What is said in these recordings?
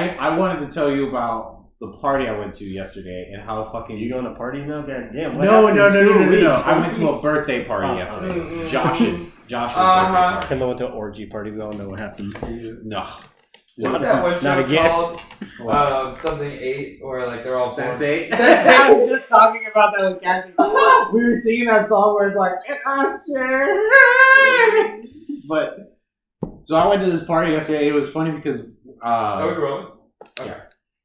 I wanted to tell you about the party I went to yesterday and how fucking... You going to parties now? God damn. No. I went to a birthday party yesterday. Josh's birthday party. Kendall went to an orgy party. We all know what happened. No. What's that one Not show again. called? Something 8, or like they're all Sense8? I was just talking about that with Kathy. We were singing that song where it's like, But, so I went to this party yesterday. It was funny because... we're rolling? Okay.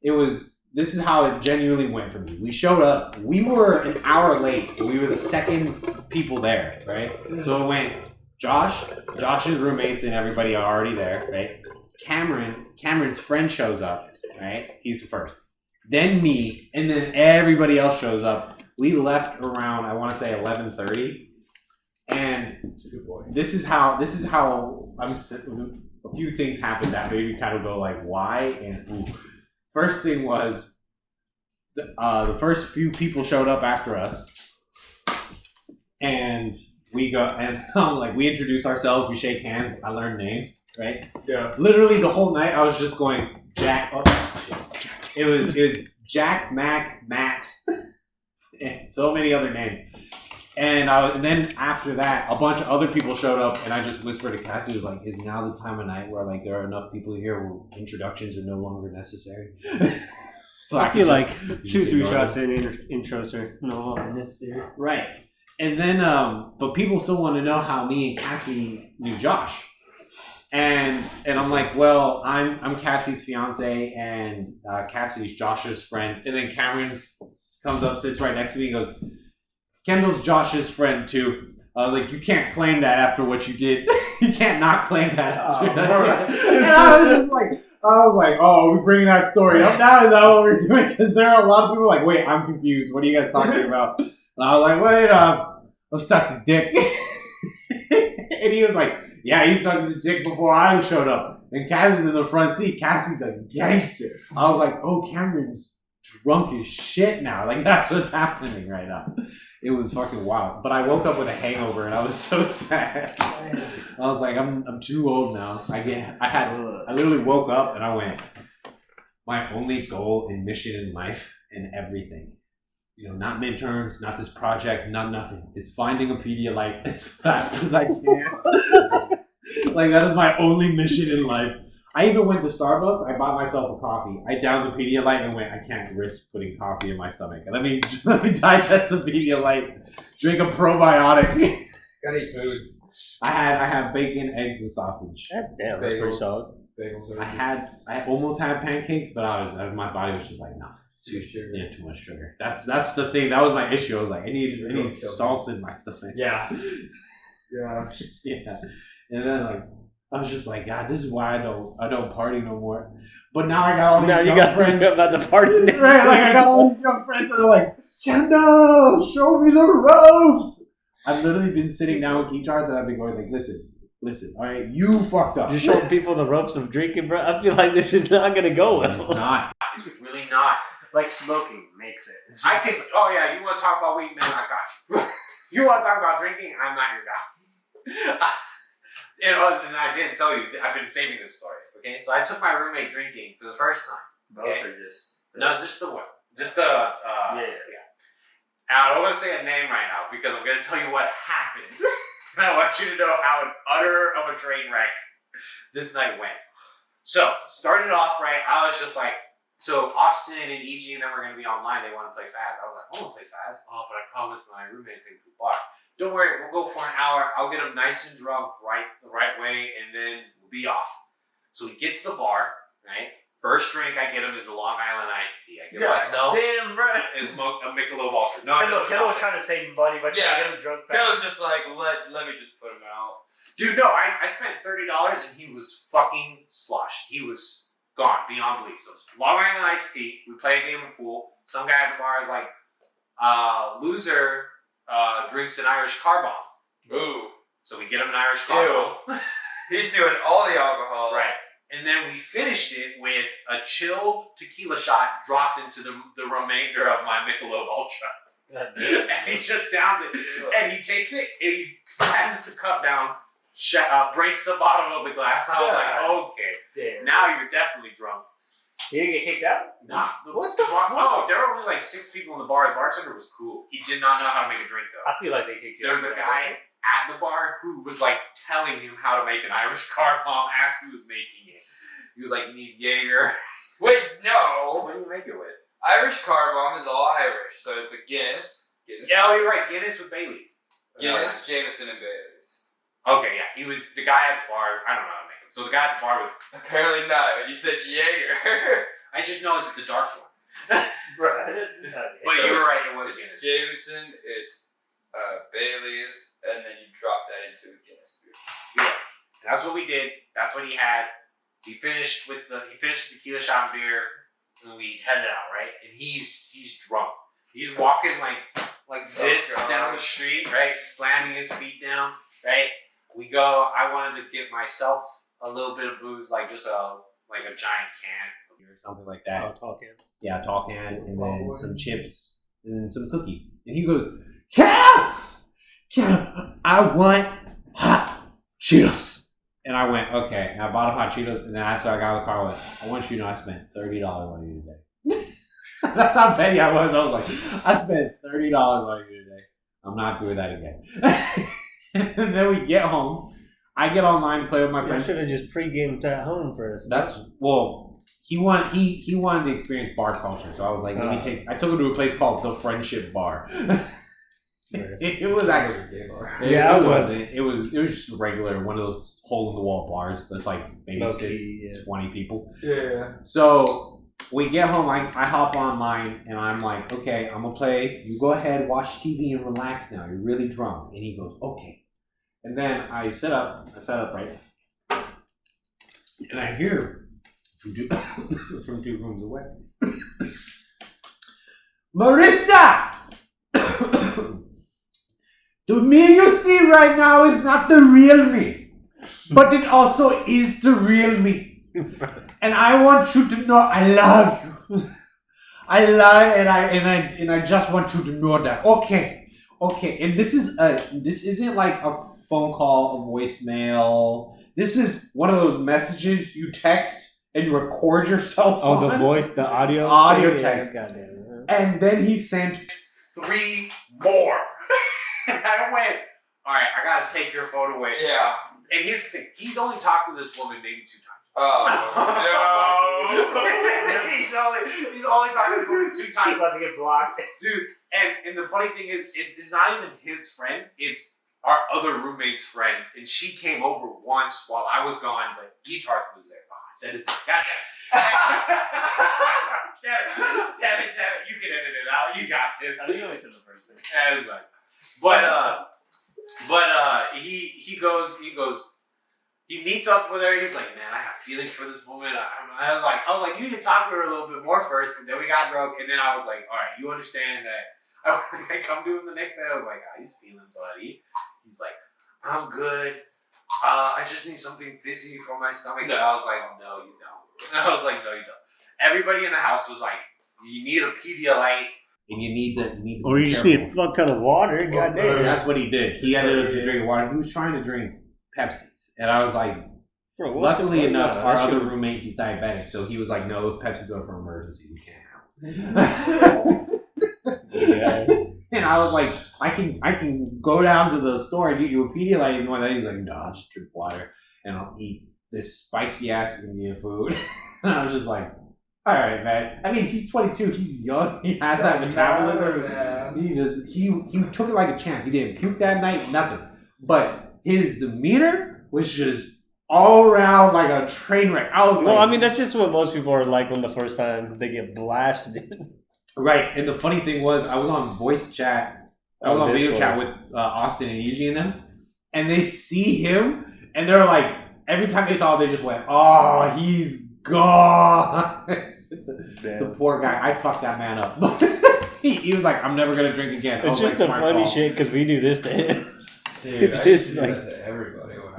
Yeah. This is how it genuinely went for me. We showed up. We were an hour late. We were the second people there, right? So it went Josh's roommates and everybody are already there, right? Cameron's friend shows up, right? He's the first. Then me, and then everybody else shows up. We left around, I want to say 11:30. And this is how a few things happened that made me kind of go like, why? And ooh. First thing was, the first few people showed up after us, and we go and we introduce ourselves, we shake hands, I learned names, right? Yeah. Literally the whole night I was just going Jack. It was Jack, Mac, Matt, and so many other names. And then after that, a bunch of other people showed up, and I just whispered to Cassie, was like, "Is now the time of night where like there are enough people here where introductions are no longer necessary?" So I feel like 2-3 shots in intros are no longer necessary. Right. And then, but people still want to know how me and Cassie knew Josh. And I'm like, well, I'm Cassie's fiance, and Cassie's Josh's friend. And then Cameron comes up, sits right next to me, and goes, Kendall's Josh's friend too. Like, you can't claim that after what you did. You can't not claim that after that. And I was like, oh, we're bringing that story up now? Is that what we're doing? Because there are a lot of people like, wait, I'm confused. What are you guys talking about? And I was like, wait, I've sucked his dick. And he was like, yeah, you sucked his dick before I showed up. And Cassie's in the front seat. Cassie's a gangster. I was like, oh, Cameron's drunk as shit now. Like, that's what's happening right now. It was fucking wild. But I woke up with a hangover and I was so sad. I was like, I'm too old now. I literally woke up and I went, my only goal and mission in life and everything. You know, not midterms, not this project, not nothing. It's finding a Pedialyte as fast as I can. Like, that is my only mission in life. I even went to Starbucks. I bought myself a coffee. I downed the Pedialyte and went, I can't risk putting coffee in my stomach. Let me digest the Pedialyte, drink a probiotic. Gotta eat food. I had bacon, eggs, and sausage. God damn, that's pretty solid. Bagels. I almost had pancakes, but my body was just like, nah. Too sugar. Yeah, too much sugar. That's the thing. That was my issue. I was like, I need salt in my stomach. Yeah. Yeah. Yeah. And then like I was just like, God, this is why I don't party no more. But now I got all these young friends about the party. Right, like I got all these young friends that are like, Kendall, show me the ropes. I've literally been sitting down with guitar that I've been going like, listen, all right, you fucked up. You showing people the ropes of drinking, bro. I feel like this is not gonna go well. It's not. It's really not. Like smoking makes it. I can. Oh yeah, you want to talk about weed, man? I got you. You want to talk about drinking? I'm not your guy. And I didn't tell you. I've been saving this story. Okay, so I took my roommate drinking for the first time. Both or just no, just the one. Just the yeah. And I don't want to say a name right now because I'm going to tell you what happened. And I want you to know how utter of a train wreck this night went. So started off right. I was just like. So Austin and EG and them were going to be online. They want to play Faz. I was like, I want to play Faz. Oh, but I promised my roommate to take me to the bar. Don't worry, we'll go for an hour. I'll get them nice and drunk the right way, and then we'll be off. So we get to the bar, right? First drink I get him is a Long Island iced tea. I get myself damn, bro. a Michelob Ultra. No, Kendall was trying to save money, but trying to get him drunk fast. That was just like, let me just put him out. Dude, no, I spent $30 and he was fucking sloshed. He was gone, beyond belief. So Long Island iced tea. We play a game of pool. Some guy at the bar is like, loser drinks an Irish car bomb. Ooh. So we get him an Irish car bomb. He's doing all the alcohol. Right. And then we finished it with a chilled tequila shot dropped into the remainder of my Michelob Ultra. And he just downs it. And he takes it and he slams the cup down. Breaks the bottom of the glass. I was like, okay, damn. Now you're definitely drunk. You didn't get kicked out? Nah. What the fuck? fuck? Oh, there were only like 6 people in the bar. The bartender was cool. He did not know how to make a drink though. I feel like they kicked you There out. was a guy at the bar who was like telling him how to make an Irish car bomb as he was making it. He was like, "You need Jaeger." Wait, no. What do you make it with? Irish car bomb is all Irish, so it's a Guinness. Yeah, you're right. Guinness with Bailey's. Guinness, Jameson, and Bailey's. Okay, yeah. He was the guy at the bar. I don't know how to make it. So the guy at the bar was. Apparently not. But you said Jaeger. I just know it's the dark one. Bro, But you were right. It was It's Guinness. Jameson. It's Bailey's, and then you drop that into a Guinness beer. Yes, that's what we did. That's what he had. He finished the tequila shot and beer, and we headed out, right? And he's drunk. He's walking like this down the street, right? Slamming his feet down, right? We go. I wanted to get myself a little bit of booze, like just a giant can of beer or something like that. Oh, talking. Yeah, tall can, and then some chips, and then some cookies. And he goes, Cal, I want hot Cheetos. And I went, okay. And I bought him hot Cheetos, and then after I got out of the car, I went, I want you to know I spent $30 on you today. That's how petty I was. I was like, I spent $30 on you today. I'm not doing that again. And then we get home. I get online to play with my I friends. should have just pre-gamed at home first. He wanted to experience bar culture, so I was like, I took him to a place called the Friendship Bar. it was actually Gay bar. Yeah, it it was. wasn't. It was just regular, one of those hole in the wall bars that's like maybe Low-key, 20 people. Yeah. So we get home, I hop online and I'm like, okay, I'm gonna play. You go ahead, watch TV and relax now. You're really drunk. And he goes, okay. And then I set up right, and I hear from two rooms away, Marissa. The me you see right now is not the real me, but it also is the real me. And I want you to know I love you. I love and I just want you to know that. Okay. And this isn't like a phone call, a voicemail. This is one of those messages you text and you record yourself. Oh, on. the voice, the audio. Audio text. Goddamn. And then he sent 3 more. And I went, all right, I gotta take your phone away. Yeah. And here's the thing, he's only talked to this woman maybe 2 times. Oh he's only talked to this woman 2 times. About to get blocked. Dude, and the funny thing is, it's not even his friend, it's our other roommate's friend. And she came over once while I was gone, but Guitar was there. Oh, I said his name. Damn it. You can edit it out. You got this. I didn't know he said the first thing. Yeah, it was fine. But he goes, he meets up with her. He's like, man, I have feelings for this woman. I was like, you need to talk to her a little bit more first. And then we got drunk. And then I was like, all right, you understand that. I come to him the next day. I was like, how you feeling, buddy? He's like, I'm good. I just need something fizzy for my stomach. And I was like, no, you don't. And I was like, no, you don't. Everybody in the house was like, you need a Pedialyte. And you need to Or you just need a fuck ton of water. Goddamn. That's what he did. He ended up to drink water. He was trying to drink Pepsis. And I was like, Bro, what luckily the fuck? enough, No, our that other shit- roommate, he's diabetic. So he was like, no, those Pepsis are for emergency. We can't have them. Yeah. And I was like, I can go down to the store and get you a Pedialyte and one that. He's like, no, I'll just drink water and I'll eat this spicy ass Indian food. And I was just like, all right, man. I mean, he's 22. He's young. He has that metabolism. He took it like a champ. He didn't puke that night, nothing. But his demeanor was just all around like a train wreck. I was Well, like, I mean, that's just what most people are like when the first time they get blasted. right. And the funny thing was, I was on voice chat. I was on video Discord. chat with Austin and Yuji and them, and they see him, and they're like, every time they saw him, they just went, "Oh, he's gone." The poor guy. I fucked that man up. he was like, "I'm never gonna drink again." I It's was just like, the "Smart funny call." shit because we do this to him. Dude, It's I just used to do like- that to everybody when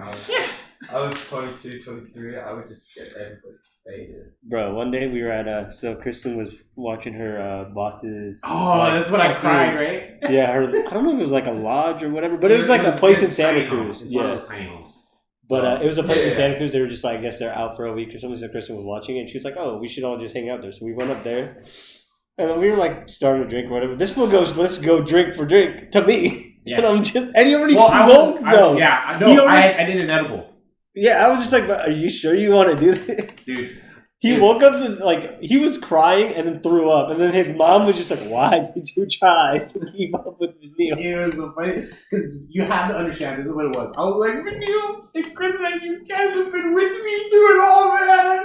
I was 22, 23. I would just get everybody faded. Bro, one day we were at so Kristen was watching her boss's. Oh, like, that's when I fucking- cried, right? Yeah, her. I don't know if it was like a lodge or whatever, but it was like a place in Santa Cruz. It's one Yeah, of those tiny homes. But it was a place in Yeah. Santa Cruz. They were just like, I guess they're out for a week or something. So Kristen was watching it. And she was like, "Oh, we should all just hang out there." So we went up there, and then we were like starting to drink or whatever. This fool goes, "Let's go drink for drink" to me, Yeah. and I'm just, and he already I smoked though. He already- I did an edible, Yeah, I was just like, "Are you sure you want to do this?" dude. He woke up to like he was crying and then threw up, and then his mom was just like, "Why did you try to keep up with the deal?" It was so funny because you have to understand. This is what it was. I was like, Neil and Chris, and you guys have been with me through it all, man. I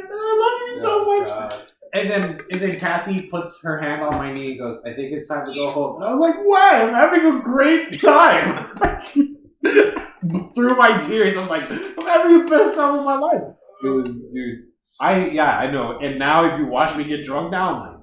love you so much. God. And then Cassie puts her hand on my knee and goes, "I think it's time to go home." And I was like, "Why? I'm having a great time." Through my tears, I'm like, "I'm having the best time of my life." It was, dude. I know. And now, if you watch me get drunk, now I'm like,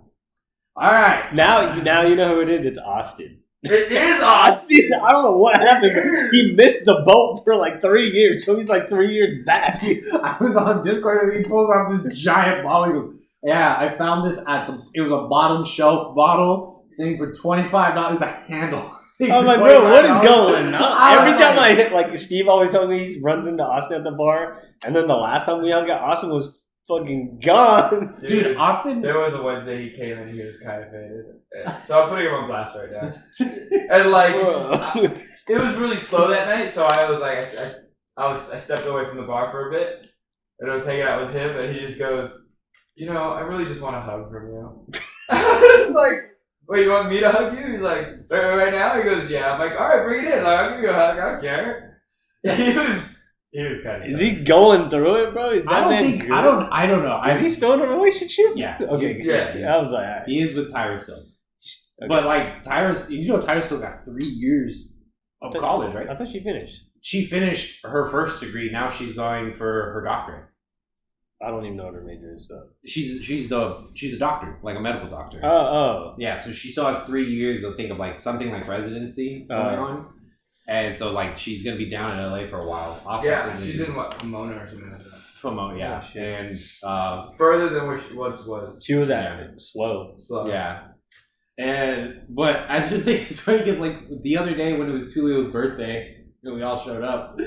all right. Now you know who it is. It's Austin. It is Austin. I don't know what happened, but he missed the boat for like 3 years, so he's like 3 years back. I was on Discord and he pulls out this giant bottle. He goes, "Yeah, I found this it was a bottom shelf bottle thing for $25. A handle." I'm like, bro, what is going on? Every time like, I hit, like, Steve always tells me he runs into Austin at the bar, and then the last time we hung out, Austin was fucking gone. dude, Austin. There was a Wednesday he came and he was kind of faded. So I'm putting him on blast right now. And like, it was really slow that night, so I was like, I stepped away from the bar for a bit, and I was hanging out with him, and he just goes, I really just want a hug from you. I was like, wait, you want me to hug you? He's like, right now? He goes, yeah. I'm like, all right, bring it in. Like, I'll give you a hug. I don't care. He was kind of. Is he going through it, bro? Is that man good? I don't know. Is he still in a relationship? Yeah. Okay. Yeah. I was like, all right. He is with Tyra still. Okay. But like Tyra still got 3 years of college, right? I thought she finished. She finished her first degree. Now she's going for her doctorate. I don't even know what her major is. So. She's a doctor, like a medical doctor. Oh. Yeah, so she still has 3 years of think of like something like residency going on. And so like she's gonna be down in LA for a while. Yeah, she's in what, Pomona or something like that. Pomona, yeah. Oh, shit. And Further than where she once was. She was at slow. yeah. But I just think it's funny because like the other day when it was Tulio's birthday, and we all showed up.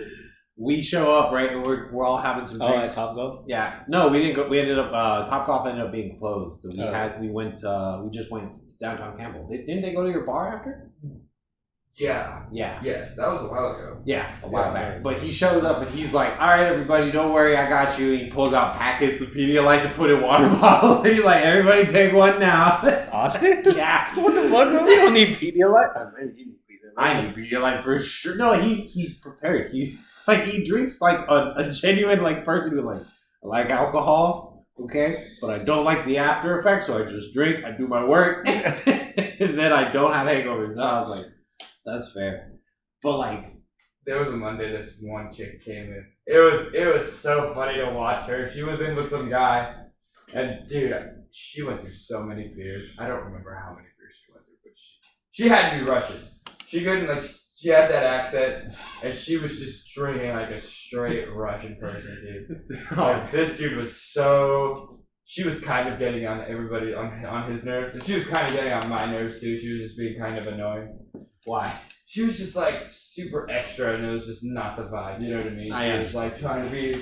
We show up, right, and we're all having some drinks. Oh, at Top Golf? Yeah. No, we didn't go. We ended up Top Golf ended up being closed. So we just went downtown Campbell. Didn't they go to your bar after? Yeah. Yeah. Yes, that was a while ago. Yeah, a while back. But he showed up and he's like, "All right, everybody, don't worry, I got you." And he pulls out packets of Pedialyte to put in water bottles. And he's like, "Everybody take one now." Austin? Yeah. What the fuck, bro? We don't need Pedialyte. I need Pedialyte for sure. No, he's prepared. He drinks like a genuine like person who like, "I like alcohol, okay, but I don't like the after effects, so I just drink, I do my work, and then I don't have hangovers." And I was like, that's fair. But like, there was a Monday this one chick came in. It was so funny to watch her. She was in with some guy, and dude, she went through so many beers. I don't remember how many beers she went through, but she had to be Russian. She couldn't she had that accent, and she was just drinking like a straight Russian person, dude. Like, this dude was she was kind of getting on everybody on his nerves, and she was kind of getting on my nerves too. She was just being kind of annoying. why? She was just like super extra, and it was just not the vibe. You know what I mean? She was like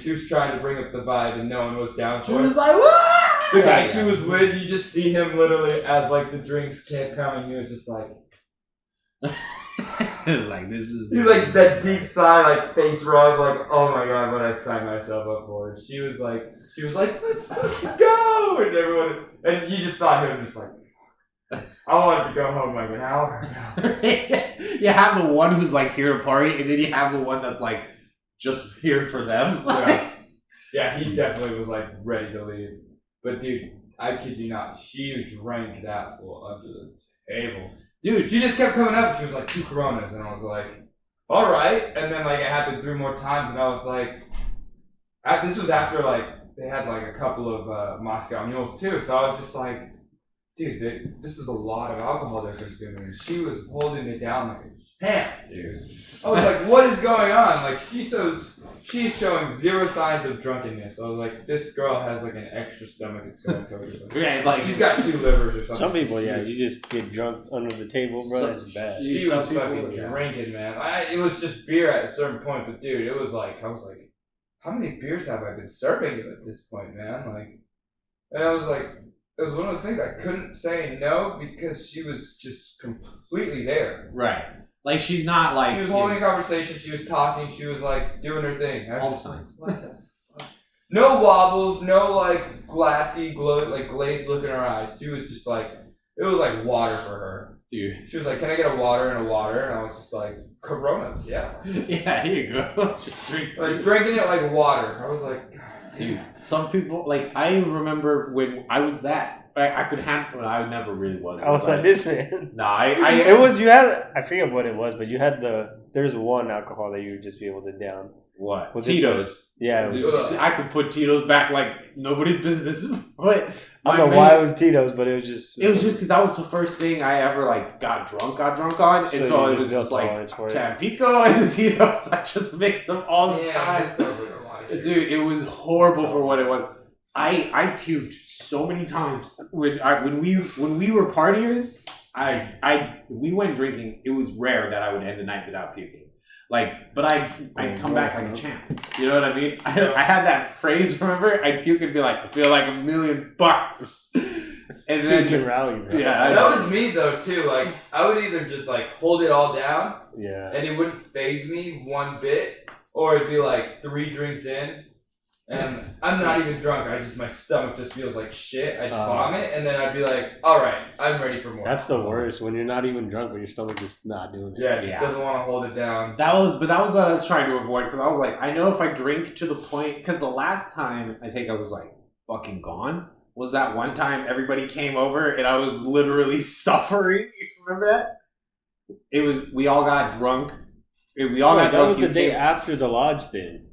she was trying to bring up the vibe, and no one was down She for was it. like, "Wah!" The guy she was with, you just see him literally as like the drinks kept coming. He was just like, like this is. he like that deep sigh, like face rub, like, oh my god, what I signed myself up for. She was like, let's fucking go, and everyone, and you just saw him just like, I wanted to go home like an hour ago. You have the one who's like here to party, and then you have the one that's like just here for them. Yeah, he definitely was like ready to leave. But dude, I kid you not, she drank that full under the table. Dude, she just kept coming up. She was like 2 Coronas, and I was like, all right. And then like it happened 3 more times, and I was like, this was after like they had like a couple of Moscow Mules too. So I was just like, dude, this is a lot of alcohol they're consuming. And she was holding it down like a champ, dude. I was like, what is going on? Like she's showing 0 signs of drunkenness. I was like, this girl has like an extra stomach it's going to or something. Yeah, like She's got 2 livers or something. Some people, yeah, you just get drunk under the table, bro. That's bad. She was fucking drinking, man. It was just beer at a certain point, but dude, it was like, I was like, how many beers have I been serving you at this point, man? Like, and I was like, it was one of those things I couldn't say no because she was just completely there. Right. Like she's not like She was holding a conversation. She was talking. She was like doing her thing. I was all the just like, signs. what the fuck? No wobbles. No like glassy, glazed look in her eyes. She was just like, it was like water for her. Dude. She was like, "Can I get a water and a water?" And I was just like, "Coronas, yeah." Yeah, here you go. Just drink. Like drinking it like water. I was like, God, Dude, some people like I remember when I was that I could handle. I never really was. I was like this man. Nah, I It was you had. I forget what it was, but you had there's one alcohol that you would just be able to down. what Was it Tito's. Yeah, it was. Ugh. I could put Tito's back like nobody's business. But I don't know why it was Tito's, but it was just. It was just because that was the first thing I ever like got drunk on, and so you it was built just like tolerance for it. Tampico and the Tito's. I just mixed them all the damn, time. that sounds like a lot of shit. Dude, it was horrible for what it was. I puked so many times when we were partiers. We went drinking. It was rare that I would end the night without puking. Like, but I come back like a champ. You know what I mean? I had that phrase. Remember, I'd puke and be like, I feel like $1,000,000. And then Puke and rally, bro. Yeah, That was me though too. Like I would either just like hold it all down, Yeah. and it wouldn't faze me one bit, or it'd be like 3 drinks in, and I'm not even drunk. My stomach just feels like shit. I'd vomit, and then I'd be like, all right, I'm ready for more. That's the worst when you're not even drunk, but your stomach is not doing it. Yeah, it just doesn't want to hold it down. That was what I was trying to avoid because I was like, I know if I drink to the point, because the last time I think I was like fucking gone was that one time everybody came over and I was literally suffering. Remember that? We all got drunk. We all got that drunk. was the You day came- after the lodge thing.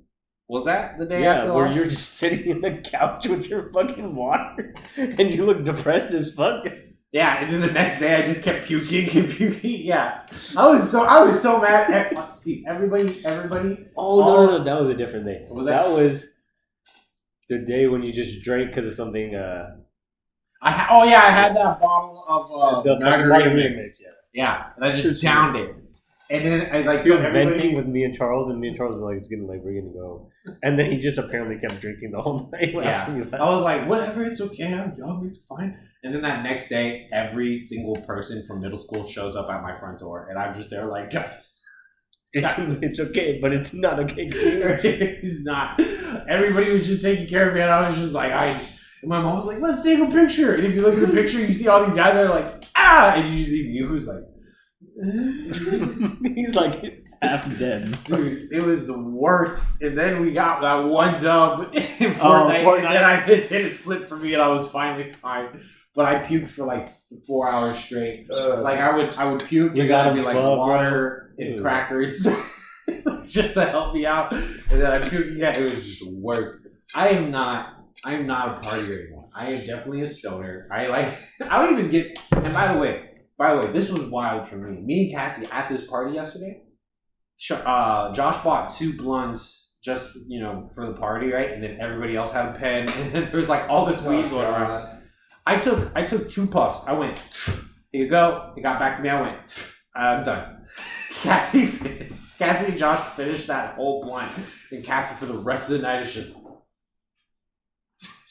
Was that the day Yeah, after? where last? you're just sitting in the couch with your fucking water and you look depressed as fuck. Yeah, and then the next day I just kept puking and puking. Yeah, I was so mad at see everybody. Oh no, that was a different thing. Was that was the day when you just drank because of something. I had that bottle of The fucking margarita margarita mix. Yeah, and I just Just- downed it. And then I like He was told everybody- venting with me and Charles were like, "It's gonna we're gonna go," and then he just apparently kept drinking the whole night. After we left. I was like, whatever, it's okay, I'm young, it's fine. And then that next day, every single person from middle school shows up at my front door, and I'm just there like, guys, It's okay, but it's not okay. it's not. Everybody was just taking care of me, and I was just like, and my mom was like, let's take a picture. And if you look at the picture, you see all these guys that are like, and you see me who's like, He's like half dead. dude, it was the worst. And then we got that one dub in Fortnite, Fortnite. and then it flipped for me, and I was finally fine. But I puked for like 4 hours straight. Like I would puke. You and got then it'd him be like full, water bro. and Ew. crackers, just to help me out. And then I puke again. It was just the worst. I am not a partier anymore. I am definitely a stoner. I don't even get. And by the way, this was wild for me. Me and Cassie at this party yesterday. Josh bought 2 blunts just for the party, right? And then everybody else had a pen, and then there was like all this weed going around. I took 2 puffs. I went, here you go. It got back to me. I went, I'm done. Cassie and Josh finished that whole blunt, and Cassie for the rest of the night is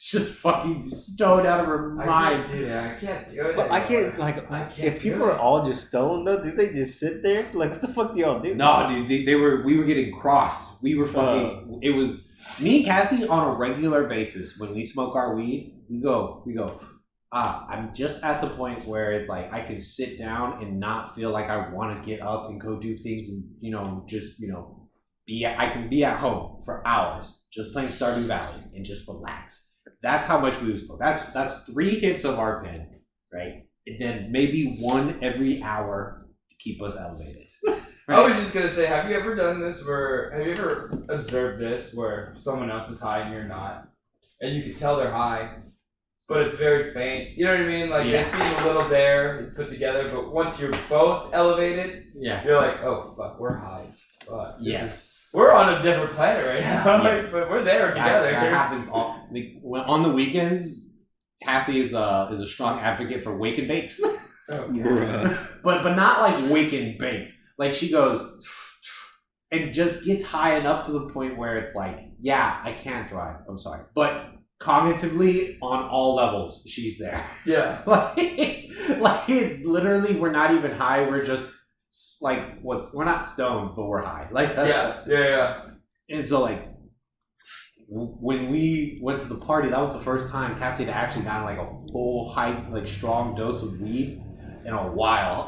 just fucking stoned out of her mind. I can't do it. But I can't anymore. I can't if people do are it. all just stoned though, do they just sit there? Like what the fuck do y'all do? No, dude, we were getting crossed. We were fucking. It was me and Cassie on a regular basis when we smoke our weed. We go. I'm just at the point where it's like I can sit down and not feel like I want to get up and go do things and I can be at home for hours just playing Stardew Valley and just relax. That's how much we smoke. That's 3 hits of our pen, right? And then maybe 1 every hour to keep us elevated. I was just gonna say, have you ever done this have you ever observed this where someone else is high and you're not? And you can tell they're high, but it's very faint. You know what I mean? Like Yeah. they seem a little there, put together, but once you're both elevated, Yeah. you're like, oh fuck, we're high as fuck. This Yes. is- We're on a different planet right now. Yes. But we're there together. That happens on the weekends. Cassie is a strong advocate for wake and bakes, Oh, Bruh. but not like wake and bakes. Like she goes, and just gets high enough to the point where it's like, yeah, I can't drive. I'm sorry, but cognitively on all levels, she's there. Yeah. like it's literally we're not even high. We're just like we're not stoned, but we're high. Like that's Yeah. And so like when we went to the party, that was the first time Cassie had actually gotten like a full hype, like strong dose of weed in a while.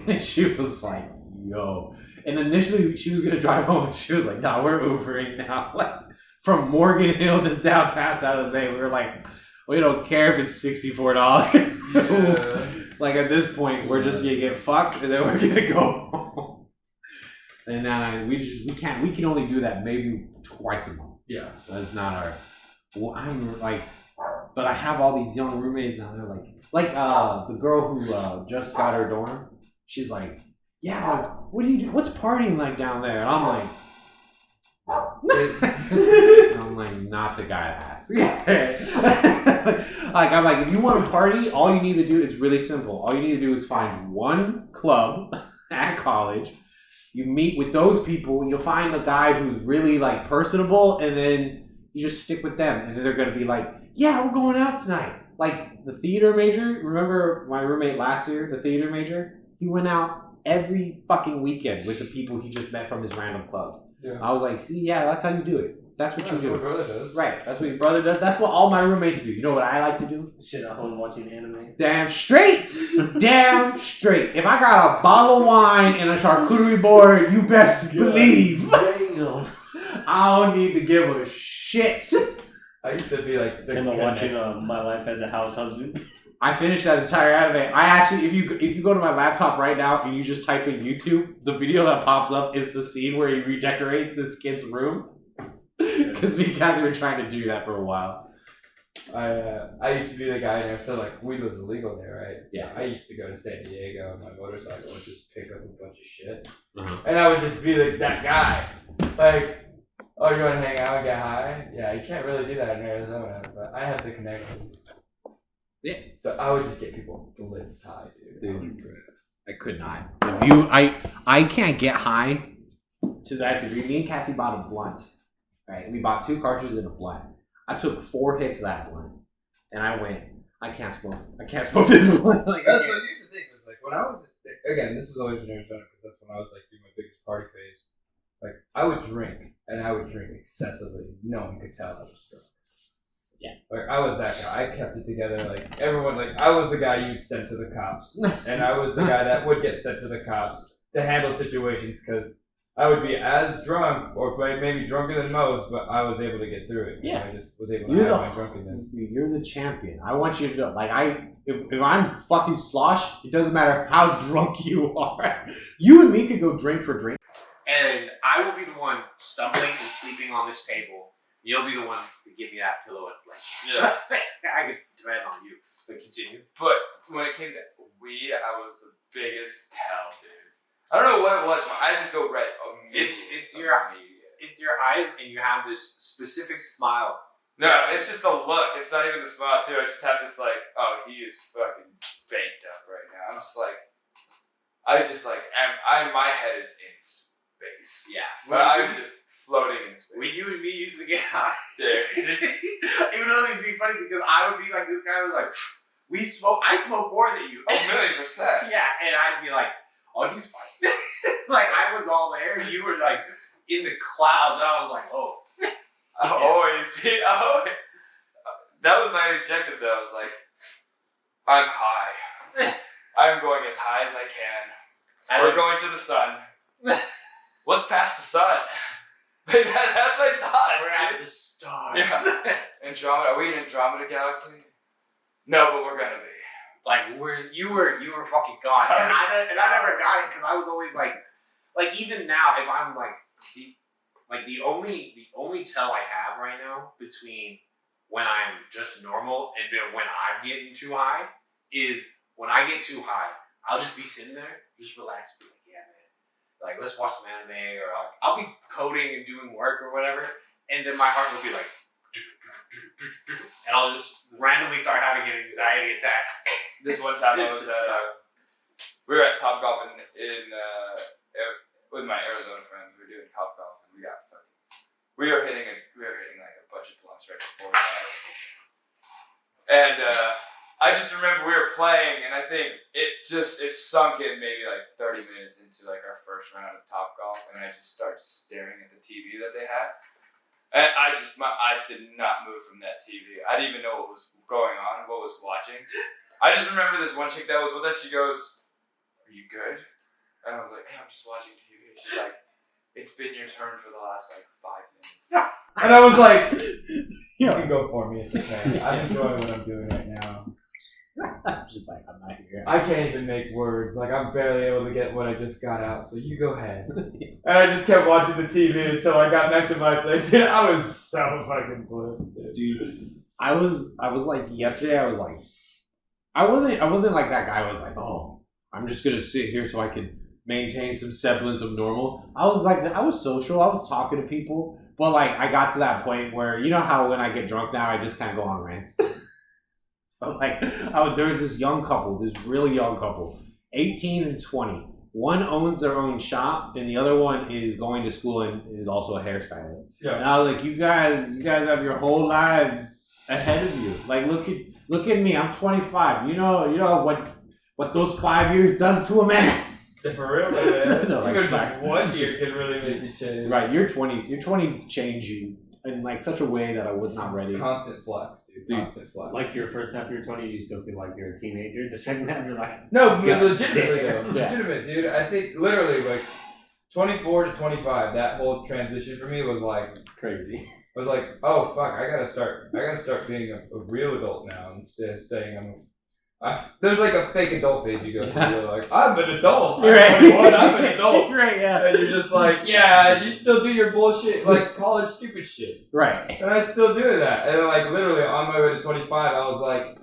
And she was like, yo. And initially she was gonna drive home and she was like, nah, we're Ubering now. Like from Morgan Hill to downtown San Jose. We were like, we don't care if it's $64. Yeah. Like at this point, we're just gonna get fucked and then we're gonna go home. And then we can only do that maybe twice a month. Yeah. That's not our. Well, I'm like, but I have all these young roommates now. They're like the girl who just got her dorm. She's like, yeah, what do you do? What's partying like down there? And I'm like. I'm like, not the guy to ask. Like, I'm like, if you want to party, all you need to do is really simple. All you need to do is find one club at college. You meet with those people. You'll find a guy who's really like personable, and then you just stick with them. And then they're gonna be like, yeah, we're going out tonight. Like the theater major. Remember my roommate last year, the theater major? He went out every fucking weekend with the people he just met from his random clubs. Yeah. I was like, see, yeah, that's how you do it. That's what you do. That's what brother does. Right. That's what your brother does. That's what all my roommates do. You know what I like to do? Sit at home watching anime. Damn straight. Damn straight. If I got a bottle of wine and a charcuterie board, you best believe. Damn. I don't need to give a shit. I used to be like, And I'm watching My Life as a House Husband. I finished that entire anime. I actually, if you go to my laptop right now and you just type in YouTube, the video that pops up is the scene where he redecorates this kid's room. Because me and Kathy were trying to do that for a while. I used to be the guy, and I was still like, weed was illegal there, right? So Yeah. I used to go to San Diego on my motorcycle and just pick up a bunch of shit. Uh-huh. And I would just be like that guy. Like, oh, you want to hang out and get high? Yeah, you can't really do that in Arizona, but I have the connection. Yeah. So I would just get people blitzed high, dude. I could not. If you, I can't get high to that degree. Me and Cassie bought a blunt. Right, we bought 2 cartridges and a blunt. I took 4 hits of that blunt, and I went, I can't smoke this blunt. Like, That's so here's the thing. Was like when I was again, this was always in Arizona because that's when I was like doing my biggest party phase. Like I would drink and I would drink excessively. No one could tell I was drunk. Yeah. Like I was that guy. I kept it together. Like everyone, like I was the guy you'd send to the cops, and I was the guy that would get sent to the cops to handle situations because I would be as drunk or maybe drunker than most, but I was able to get through it. Yeah. I just was able to hide my drunkenness. You're the champion. I want you to know. Like if I'm fucking slosh, it doesn't matter how drunk you are. You and me could go drink for drink, and I will be the one stumbling and sleeping on this table. You'll be the one to give me that pillow and blanket. Yeah. I could depend on you. But continue. But when it came to weed, I was the biggest hell, dude. I don't know what it was. My eyes would go red. It's your eyes, and you have this specific smile. No, it's just a look. It's not even the smile too. I just have this like, oh, he is fucking baked up right now. My head is in space. Yeah. But I'm just floating in space. When you and me used to get high, Dude. even though it'd be funny because I would be like, this guy was like, I smoke more than you. Oh, 1,000,000%. Yeah, and I'd be like, oh, he's fine. Like, I was all there, and you were like in the clouds. I was like, oh. I always, that was my objective though. I was like, I'm high. I'm going as high as I can. We're going to the sun. What's past the sun? That's my thoughts. We're at the stars. Yeah. Andromeda. Are we in Andromeda Galaxy? No, but we're gonna be. Like you were fucking gone, and I never got it because I was always like even now if I'm like the only tell I have right now between when I'm just normal and then when I'm getting too high is when I get too high, I'll just be sitting there, just relax, be like, yeah, man, like let's watch some anime, or I'll be coding and doing work or whatever, and then my heart will be like, and I'll just randomly start having an anxiety attack. This one time we were at Top Golf with my Arizona friends. We were doing top golf, and we were hitting like a bunch of blocks right before that. And I just remember we were playing, and I think it sunk in maybe like 30 minutes into like our first round of top golf, and I just started staring at the TV that they had. And my eyes did not move from that TV. I didn't even know what was going on, what was watching. I just remember this one chick that was with us, she goes, "Are you good?" And I was like, "Yeah, I'm just watching TV." She's like, "It's been your turn for the last like 5 minutes." And I was like, "You can go for me, it's okay. I'm enjoying what I'm doing right now." I'm just like, I'm not here. I can't even make words. Like, I'm barely able to get what I just got out, so you go ahead. And I just kept watching the TV until I got back to my place. Dude, I was so fucking blissed, Dude, I was like, yesterday I was like, I wasn't like that guy who was like, oh, I'm just gonna sit here so I can maintain some semblance of normal. I was like, I was social, I was talking to people, but like, I got to that point where, you know how when I get drunk now, I just kind of go on rants. So like, there was this young couple, this really young couple, 18 and 20. One owns their own shop, and the other one is going to school and is also a hairstylist. Yeah. And I was like, you guys have your whole lives ahead of you. Like, look at me. I'm 25. You know what those 5 years does to a man. Yeah, for real, man. No, like, Even just 1 year could really make you change. Right, your 20s change you in like such a way that I was not ready. It's constant flux, dude. Constant flux. Like your first half of your 20s, you still feel like you're a teenager. The second half, you're like, No, God legitimately damn. though. Legitimate, dude. I think literally like 24 to 25, that whole transition for me was like crazy. was like, oh fuck, I gotta start being a real adult now instead of saying there's like a fake adult phase you go through. You're like, I'm an adult. I'm Right. 21, I'm an adult. Right, yeah. And you're just like, yeah, you still do your bullshit, like college stupid shit. Right. And I still do that. And like literally on my way to 25, I was like,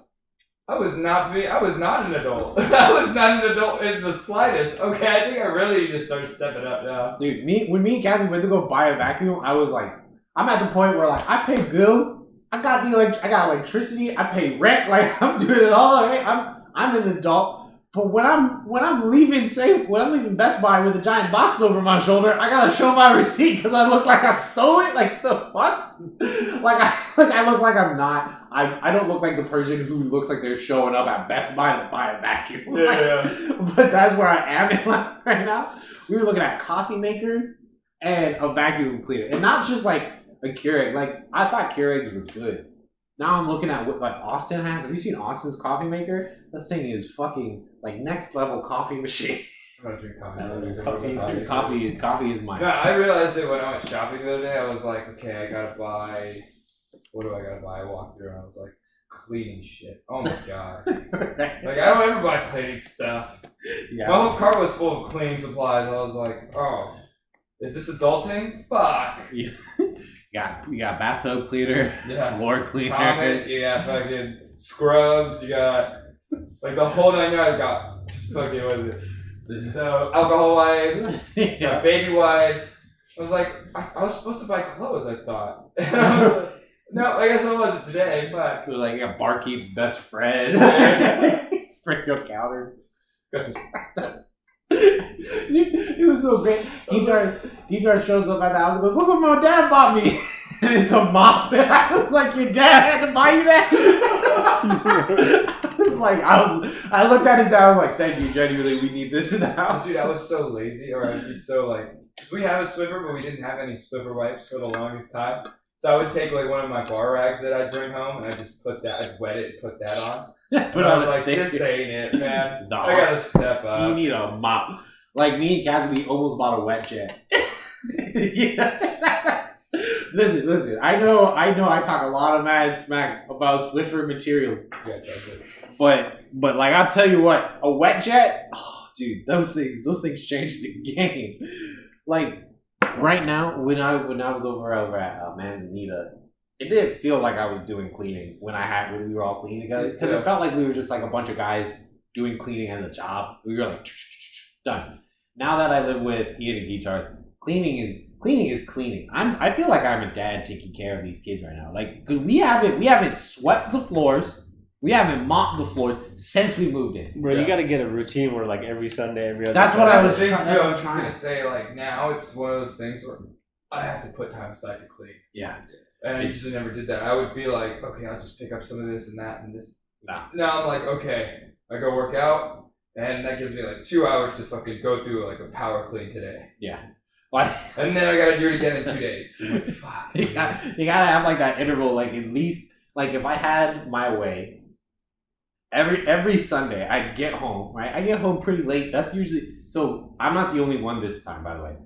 I was not an adult. I was not an adult in the slightest. Okay, I think I really need to start stepping up now. Dude, when me and Cassie went to go buy a vacuum, I was like, I'm at the point where like I pay bills. I got electricity. I pay rent. Like I'm doing it all. Right? I'm an adult. But when I'm leaving Best Buy with a giant box over my shoulder, I gotta show my receipt because I look like I stole it. Like the fuck? I look like I'm not. I don't look like the person who looks like they're showing up at Best Buy to buy a vacuum. Yeah. But that's where I am in life right now. We were looking at coffee makers and a vacuum cleaner, and not just like a Keurig. Like I thought Keurigs were good. Now I'm looking at what like Austin has. Have you seen Austin's coffee maker? The thing is fucking like next level coffee machine. I'm gonna drink coffee. Coffee is mine. No, I realized it when I went shopping the other day. I was like, okay, I gotta buy. What do I gotta buy? I walked through and I was like, cleaning shit. Oh my god. Right. Like I don't ever buy cleaning stuff. Yeah. My whole cart was full of cleaning supplies. I was like, oh, is this adulting? Fuck. You got bathtub cleaner, Yeah. floor cleaner. Comments, you got fucking scrubs, you got like the whole 9 yards. Got fucking what is it? The alcohol wipes, got baby wipes. I was like, I was supposed to buy clothes. I thought. No, I guess I wasn't today. But Like a barkeep's best friend. Break your counters. It was so great. D-Jar shows up at the house and goes, "Look what my dad bought me." And it's a mop. And I was like, "Your dad had to buy you that?" I looked at his dad, I was like, "Thank you, genuinely, we need this in the house." dude, I was so lazy, or I'd be so like, 'cause we have a Swiffer, but we didn't have any Swiffer wipes for the longest time. So I would take like one of my bar rags that I'd bring home, and I just I'd wet it and put that on. But I was like, this ain't it, man. No. I gotta step up. You need a mop. Like me and Kathy, we almost bought a wet jet. Yeah. Listen. I know. I talk a lot of mad smack about Swiffer materials, Yeah, that's it. but like I'll tell you what, a wet jet, oh, dude, those things changed the game. Like right now, when I was over at Manzanita, it didn't feel like I was doing cleaning when we were all cleaning together, because it felt like we were just like a bunch of guys doing cleaning as a job. We were like done. Now that I live with Ian and Guitar, cleaning is cleaning. I feel like I'm a dad taking care of these kids right now. Like, cause we haven't swept the floors We haven't mopped the floors since we moved in. Bro, you gotta get a routine where like every Sunday, every other That's what Sunday. I That's was the thing trying- too. I was that's just what I'm gonna say, like now it's one of those things where I have to put time aside to clean, Yeah. and I usually never did that. I would be like, okay, I'll just pick up some of this and that and this. Nah. Now I'm like, okay, I go work out, and that gives me like 2 hours to fucking go through like a power clean today, Like, and then I gotta do it again in 2 days. I'm like, fuck. you gotta have like that interval, like at least, like if I had my way, every Sunday I'd get home, right? I get home pretty late. That's usually, so I'm not the only one this time, by the way.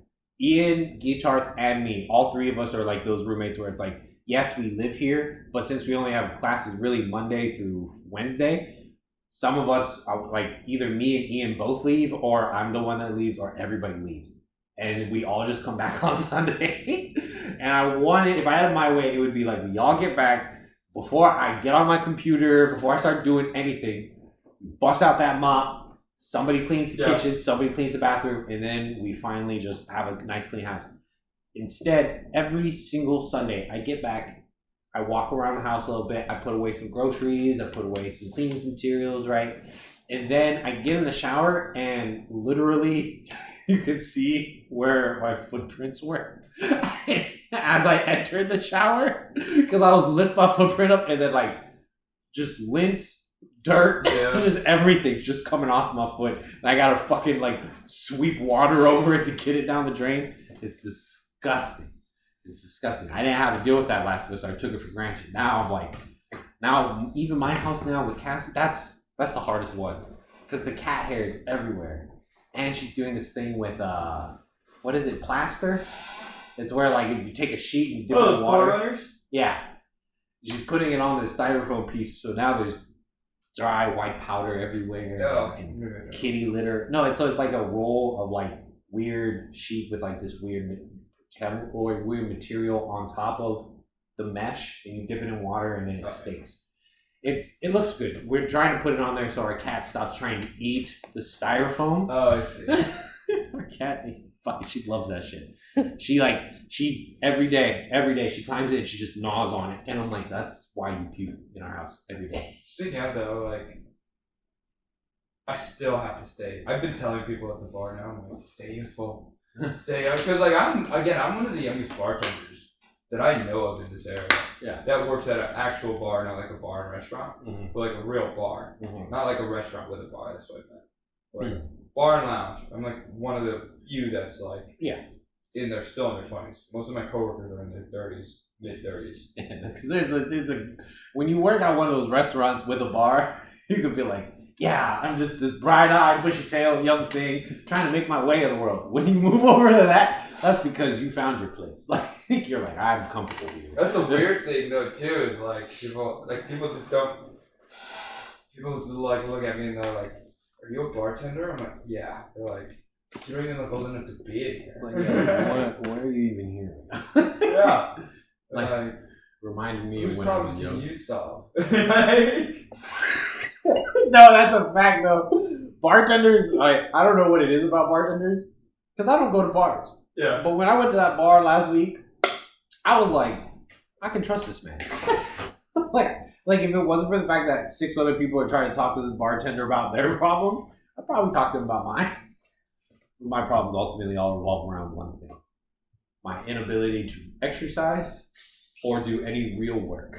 Ian, Guitarth, and me, all three of us are like those roommates where it's like, yes, we live here, but since we only have classes really Monday through Wednesday, some of us, like either me and Ian both leave, or I'm the one that leaves, or everybody leaves. And we all just come back on Sunday. And I wanted, if I had my way, it would be like, we all get back before I get on my computer, before I start doing anything, bust out that mop, somebody cleans the kitchen, somebody cleans the bathroom, and then we finally just have a nice clean house. Instead, every single Sunday, I get back, I walk around the house a little bit, I put away some groceries, I put away some cleaning materials, right? And then I get in the shower, and literally, you can see where my footprints were as I entered the shower, because I would lift my footprint up and then like just lint, dirt, just everything's just coming off my foot, and I gotta fucking like sweep water over it to get it down the drain. It's disgusting. It's disgusting. I didn't have to deal with that last week, so I took it for granted. Now I'm like, now even my house now with Cassie, that's the hardest one, because the cat hair is everywhere. And she's doing this thing with, what is it, plaster? It's where, like, you take a sheet and dip it in water. Forerunners? Yeah. She's putting it on this styrofoam piece, so now there's dry white powder everywhere. And kitty litter. No, it's like a roll of, like, weird sheet with, like, this weird chemical or weird material on top of the mesh, and you dip it in water, and then it sticks. It looks good. We're trying to put it on there so our cat stops trying to eat the styrofoam. Oh, I see. Our cat, she loves that shit. She every day she climbs it and she just gnaws on it. And I'm like, that's why you puke in our house every day. Speaking of though, like, I still have to stay. I've been telling people at the bar now, I'm like, stay useful. Stay, because like I'm one of the youngest bartenders that I know of in this area. Yeah. That works at an actual bar, not like a bar and restaurant, but like a real bar. Not like a restaurant with a bar, that's what I meant. Like bar and lounge. I'm like one of the few that's like still in their 20s. Most of my coworkers are in their 30s, mid-30s. Because there's a when you work at one of those restaurants with a bar, you could be like, yeah, I'm just this bright-eyed, bushy-tailed young thing trying to make my way in the world. When you move over to that, that's because you found your place. Like, you're like, I'm comfortable here. That's the weird thing, though, too, is like people just don't. People just like look at me and they're like, "Are you a bartender?" I'm like, "Yeah." They're like, "You don't even look old enough to be in here." Like, yeah, why are you even here? Yeah. Like, reminded me of whose when I was problems young. can you solve? No, that's a fact though. Bartenders, I don't know what it is about bartenders, because I don't go to bars. Yeah. But when I went to that bar last week, I was like, I can trust this man. like if it wasn't for the fact that 6 other people are trying to talk to this bartender about their problems, I'd probably talk to him about mine. My problems ultimately all revolve around one thing: my inability to exercise or do any real work.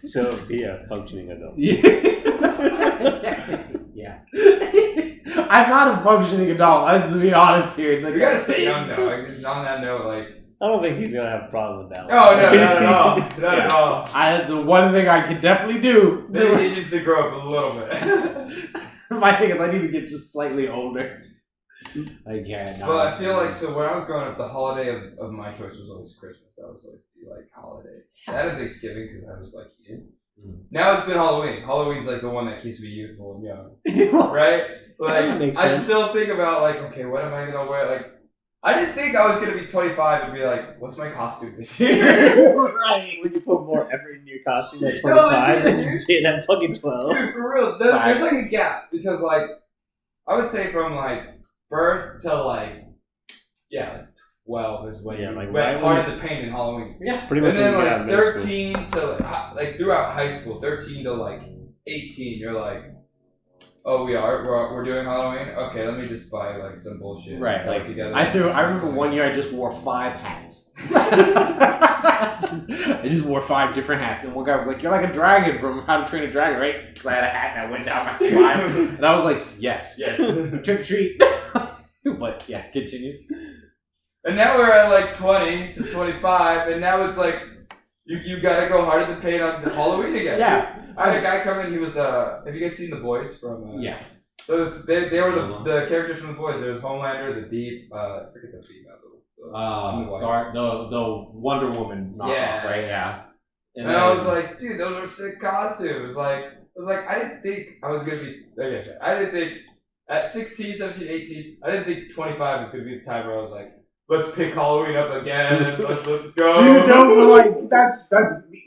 So be a functioning adult. Yeah. I'm not a functioning adult, let's be honest here. Like, You gotta stay young though. Like, on that note, like. I don't think he's gonna have a problem with that. Oh no, not at all. Not at all. That's the one thing I can definitely do. Then he needs to grow up a little bit. My thing is I need to get just slightly older. I can't. Well, I feel like, so when I was growing up, the holiday of my choice was always Christmas. That was always the like holiday. That and Thanksgiving, because I was like, Now it's been Halloween. Halloween's like the one that keeps me youthful and young, right? Like, makes I sense. still think about like, okay, what am I gonna wear? Like, I didn't think I was gonna be 25 and be like, what's my costume this year? Right. Would you put more effort in your costume at No, 25 than legit, you did at fucking 12? Dude, for real, there's like a gap because like, I would say from like birth to like, 12 is when Yeah, you like went right hard when at the paint in Halloween. Yeah. Pretty much. And then when we got like out of middle school. 13 to like throughout high school, 13 to like 18, you're like, oh, we're doing Halloween. Okay, let me just buy like some bullshit. Right, and put it like, together. I remember one year I just wore 5 hats. I just wore 5 different hats, and one guy was like, "You're like a dragon from How to Train a Dragon, right?" So I had a hat that went down my spine, and I was like, "Yes, Yes. trick or treat." But yeah, continue. And now we're at like 20 to 25, and now it's like you gotta go hard at the paint on Halloween again. Yeah, I had a guy come in. He was have you guys seen The Boys from? yeah. So they were the characters from The Boys. There was Homelander, the Deep. I forget the female. The Wonder Woman knockoff, Yeah. right? Yeah. And I was like, dude, those are sick costumes. I didn't think I was gonna be. Okay, I didn't think at 16, 17, 18. I didn't think 25 was gonna be the time where I was like, let's pick Halloween up again. let's go. dude, no, but like that's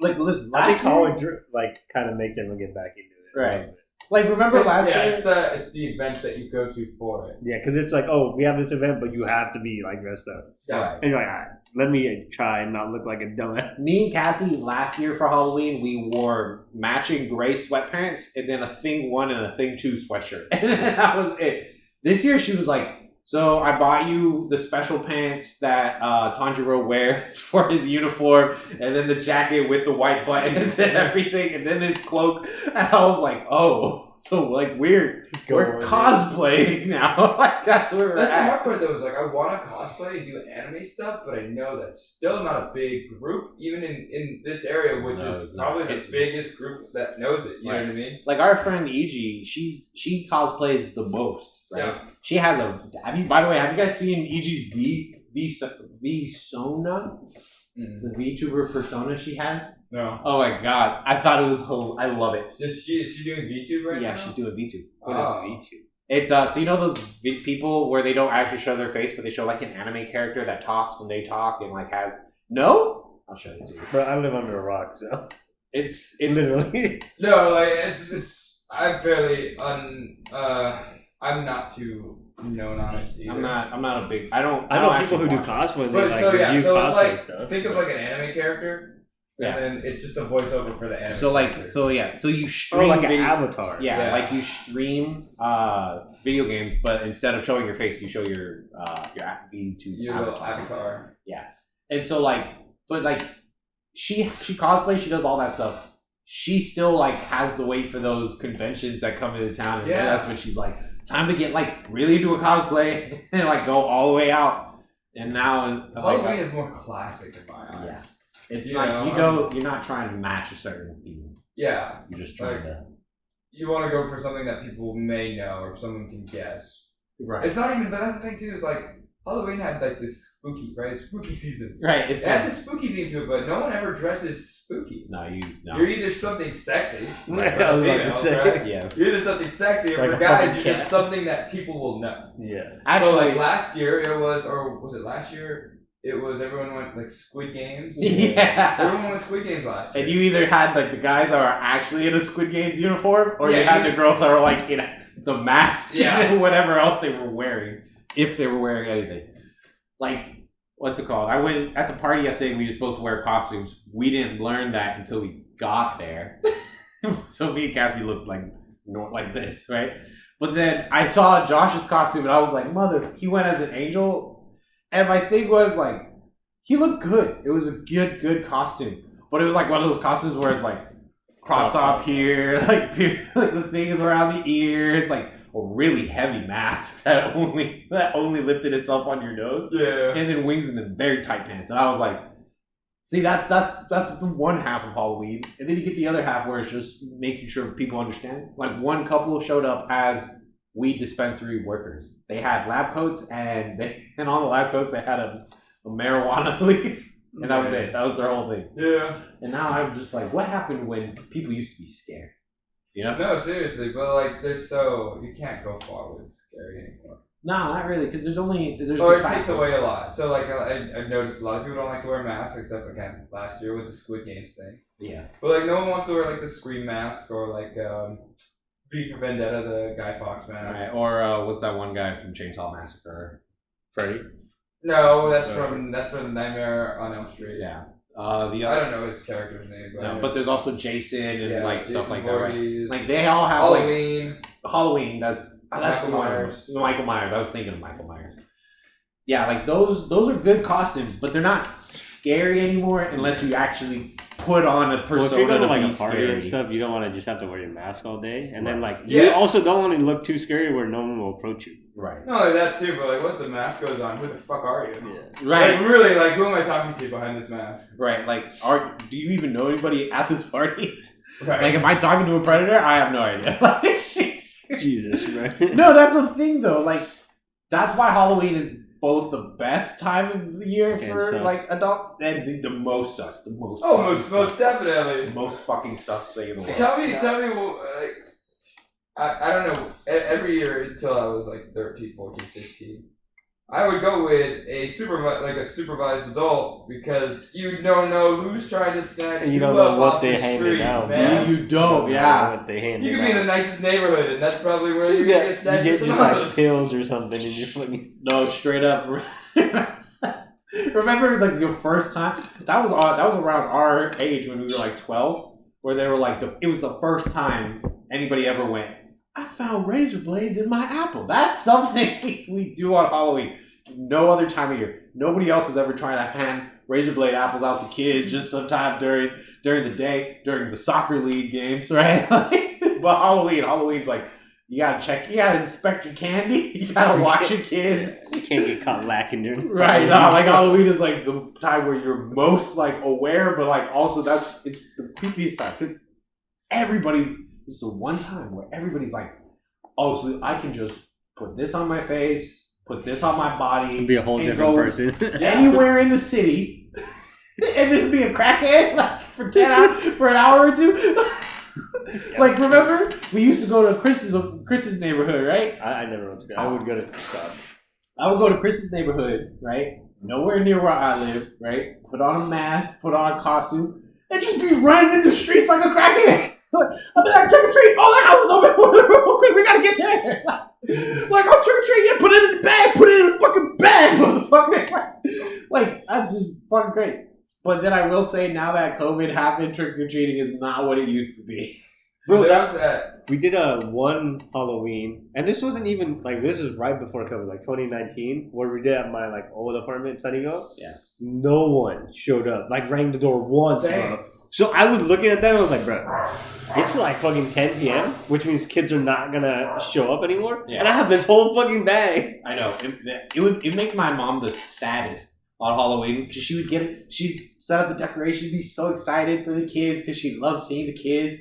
like listen. I think last year- college like kind of makes everyone get back into it. Right. Like remember last year? It's the event that you go to for it. Yeah, because it's like, oh, we have this event, but you have to be like dressed up. Yeah. And you're like, all right, let me try and not look like a dumbass. Me and Cassie last year for Halloween, we wore matching gray sweatpants and then a thing 1 and a thing 2 sweatshirt. And that was it. This year she was like, so I bought you the special pants that Tanjiro wears for his uniform, and then the jacket with the white buttons and everything, and then this cloak. And I was like, oh, so like we're cosplaying now. Like that's where we're That's the at. hard part though, is like I want to cosplay and do anime stuff, but I know that's still not a big group, even in this area, which No, is it's not. probably the biggest group that knows it. You know what I mean? Like our friend EG, she cosplays the most, right? Yeah. She has a. By the way, have you guys seen EG's Sona? The VTuber persona she has? No. Oh my god, I thought it was. I love it. Is she doing VTube right now? Yeah, she's doing VTube. What is VTube? It's so you know those people where they don't actually show their face, but they show like an anime character that talks when they talk and like has no. I'll show it to you. Bro, I live under a rock, so It's literally. No, like it's I'm fairly I'm not too known on it either. I'm not a big. I know people who do cosplay. They But like so yeah, review so it's cosplay like stuff. think of like an anime character, Yeah. and then it's just a voiceover for the anime. So like character. so you stream like an video- avatar. Yeah, Yeah. like you stream video games, but instead of showing your face, you show your VTube your little avatar. Yeah, and so like, but like, she cosplays, she does all that stuff. She still like has to wait for those conventions that come into town, and Yeah. that's when she's like, time to get like really into a cosplay and like go all the way out. And now Halloween is more classic in my eyes. Yeah. It's You like know, you're not trying to match a certain theme. Yeah, You're just trying to. you want to go for something that people may know or someone can guess. Right. It's not even, but that's the thing too. Is like Halloween had like this spooky season. Right. It It's had this spooky theme to it, but no one ever dresses spooky. no. You're either something sexy. I was about to females, say. right? Yes. You're either something sexy, or Like for a guys, fucking you're just cat. something that people will know. Yeah. Actually, So like last year, it was, or was it last year? It was everyone went like Squid Games. yeah. Everyone went Squid Games last year. And you either had like the guys that are actually in a Squid Games uniform, or you Yeah, had the girls that were like in the mask Yeah. and whatever else they were wearing, if they were wearing anything. Like, what's it called? I went at the party yesterday. We were supposed to wear costumes. We didn't learn that until we got there. So me and Cassie looked like this, right? But then I saw Josh's costume, and I was like, "Mother!" He went as an angel. And my thing was like, he looked good. It was a good costume. But it was like one of those costumes where it's like crop top here, like the things around the ears, like a really heavy mask that only lifted itself on your nose, Yeah. and then wings and then very tight pants. And I was like, see, that's the one half of Halloween, and then you get the other half where it's just making sure people understand. Like one couple showed up as weed dispensary workers. They had lab coats, and on the lab coats they had a marijuana leaf, and that was it. That was their whole thing. Yeah. And now I'm just like, what happened when people used to be scared? You know? No, seriously, but like, you can't go far with scary anymore. No, not really, because there's Or the it takes classics. away a lot. So like, I've noticed a lot of people don't like to wear masks, except again last year with the Squid Games thing. Yes. But like, no one wants to wear like the Scream mask or like V for Vendetta, the Guy Fawkes mask. Right. Or what's that one guy from Chainsaw Massacre? Freddy. No, that's from Nightmare on Elm Street. Yeah. The I other, don't know his character's name, but, no, but there's also Jason and like Jason stuff like that, right? Voorhees, Like they all have like Halloween. Halloween. That's Michael the one. Myers. Michael Myers. I was thinking of Michael Myers. Yeah, like those are good costumes, but they're not scary anymore unless you actually put on a persona Well, if you're going to like be a party scary. and stuff, you don't want to just have to wear your mask all day, and then Right. like you Yeah. also don't want to look too scary where no one will approach you. Right. Not only that too, but like, once the mask goes on, who the fuck are you? Right. Like, really, like, who am I talking to behind this mask? Right. Like, do you even know anybody at this party? Right. Like, am I talking to a predator? I have no idea. Jesus, right? No, that's a thing though. Like, that's why Halloween is both the best time of the year And for sus. like adult and the most sus, the most. Oh, fucking most sus, definitely. the most fucking sus thing in the world. Tell me, well, like, I don't know, every year until I was like 13, 14, 15, I would go with a supervised adult because you don't know who's trying to snatch And you you don't up know what off they the handed streets, out, man. You don't, know yeah. what they hand You it could be in the out. nicest neighborhood, and that's probably where You you're gonna get snatched get the just like most. pills or something, and you're fucking. No, straight up. Remember, like the first time that was around our age when we were like 12, where they were like it was the first time anybody ever went, I found razor blades in my apple. That's something we do on Halloween. No other time of year. Nobody else is ever trying to hand razor blade apples out to kids just sometime during the day, during the soccer league games, right? But Halloween's like, you gotta inspect your candy. You gotta watch your kids. You can't get caught lacking during. Right, no, like Halloween is like the time where you're most like aware, but like also it's the creepiest time because it's the one time where everybody's like, oh, so I can just put this on my face, put this on my body, You'd be a whole and different go person. anywhere in the city, and just be a crackhead like for 10 hours for an hour or two. Like, remember we used to go to Chris's neighborhood, right? I never went to. I would go to Scott's. I would go to Chris's neighborhood, right? Nowhere near where I live, right? Put on a mask, put on a costume, and just be running in the streets like a crackhead. I'll be like, trick or treat! Oh, that house is open! Real quick, we gotta get there! Like, oh, trick or treat! Yeah, put it in the bag! Put it in the fucking bag, motherfucker! Like, that's just fucking great. But then I will say, now that COVID happened, trick or treating is not what it used to be. Bro, There was that. we did a one Halloween, and this wasn't even like this was right before COVID, like 2019, where we did at my like old apartment in Sunnyvale. Yeah. No one showed up. Like rang the door once, Same. bro. So I was looking at them and I was like, bro, it's like fucking 10 p.m., which means kids are not gonna show up anymore. Yeah. And I have this whole fucking bag. I know. It make my mom the saddest on Halloween because she'd set up the decoration, she'd be so excited for the kids because she loves seeing the kids.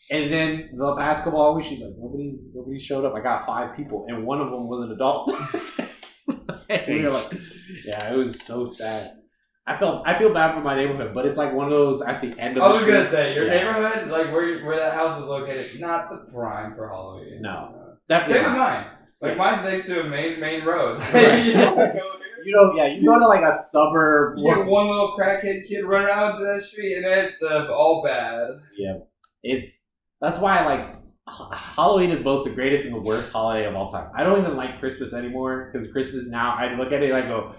And then the past couple of weeks, she's like, nobody showed up. I got 5 people, and one of them was an adult. And we were like, yeah, it was so sad. I feel bad for my neighborhood, but it's like one of those at the end of I the was street. gonna say your Yeah. neighborhood, like where that house was located, not the prime for Halloween. No. Definitely Same with not. mine. Like mine's next to a main road. Right. You know, You go to like a suburb. you get one little crackhead kid run around to that street, and it's all bad. That's why like Halloween is both the greatest and the worst holiday of all time. I don't even like Christmas anymore because Christmas now I look at it and I go,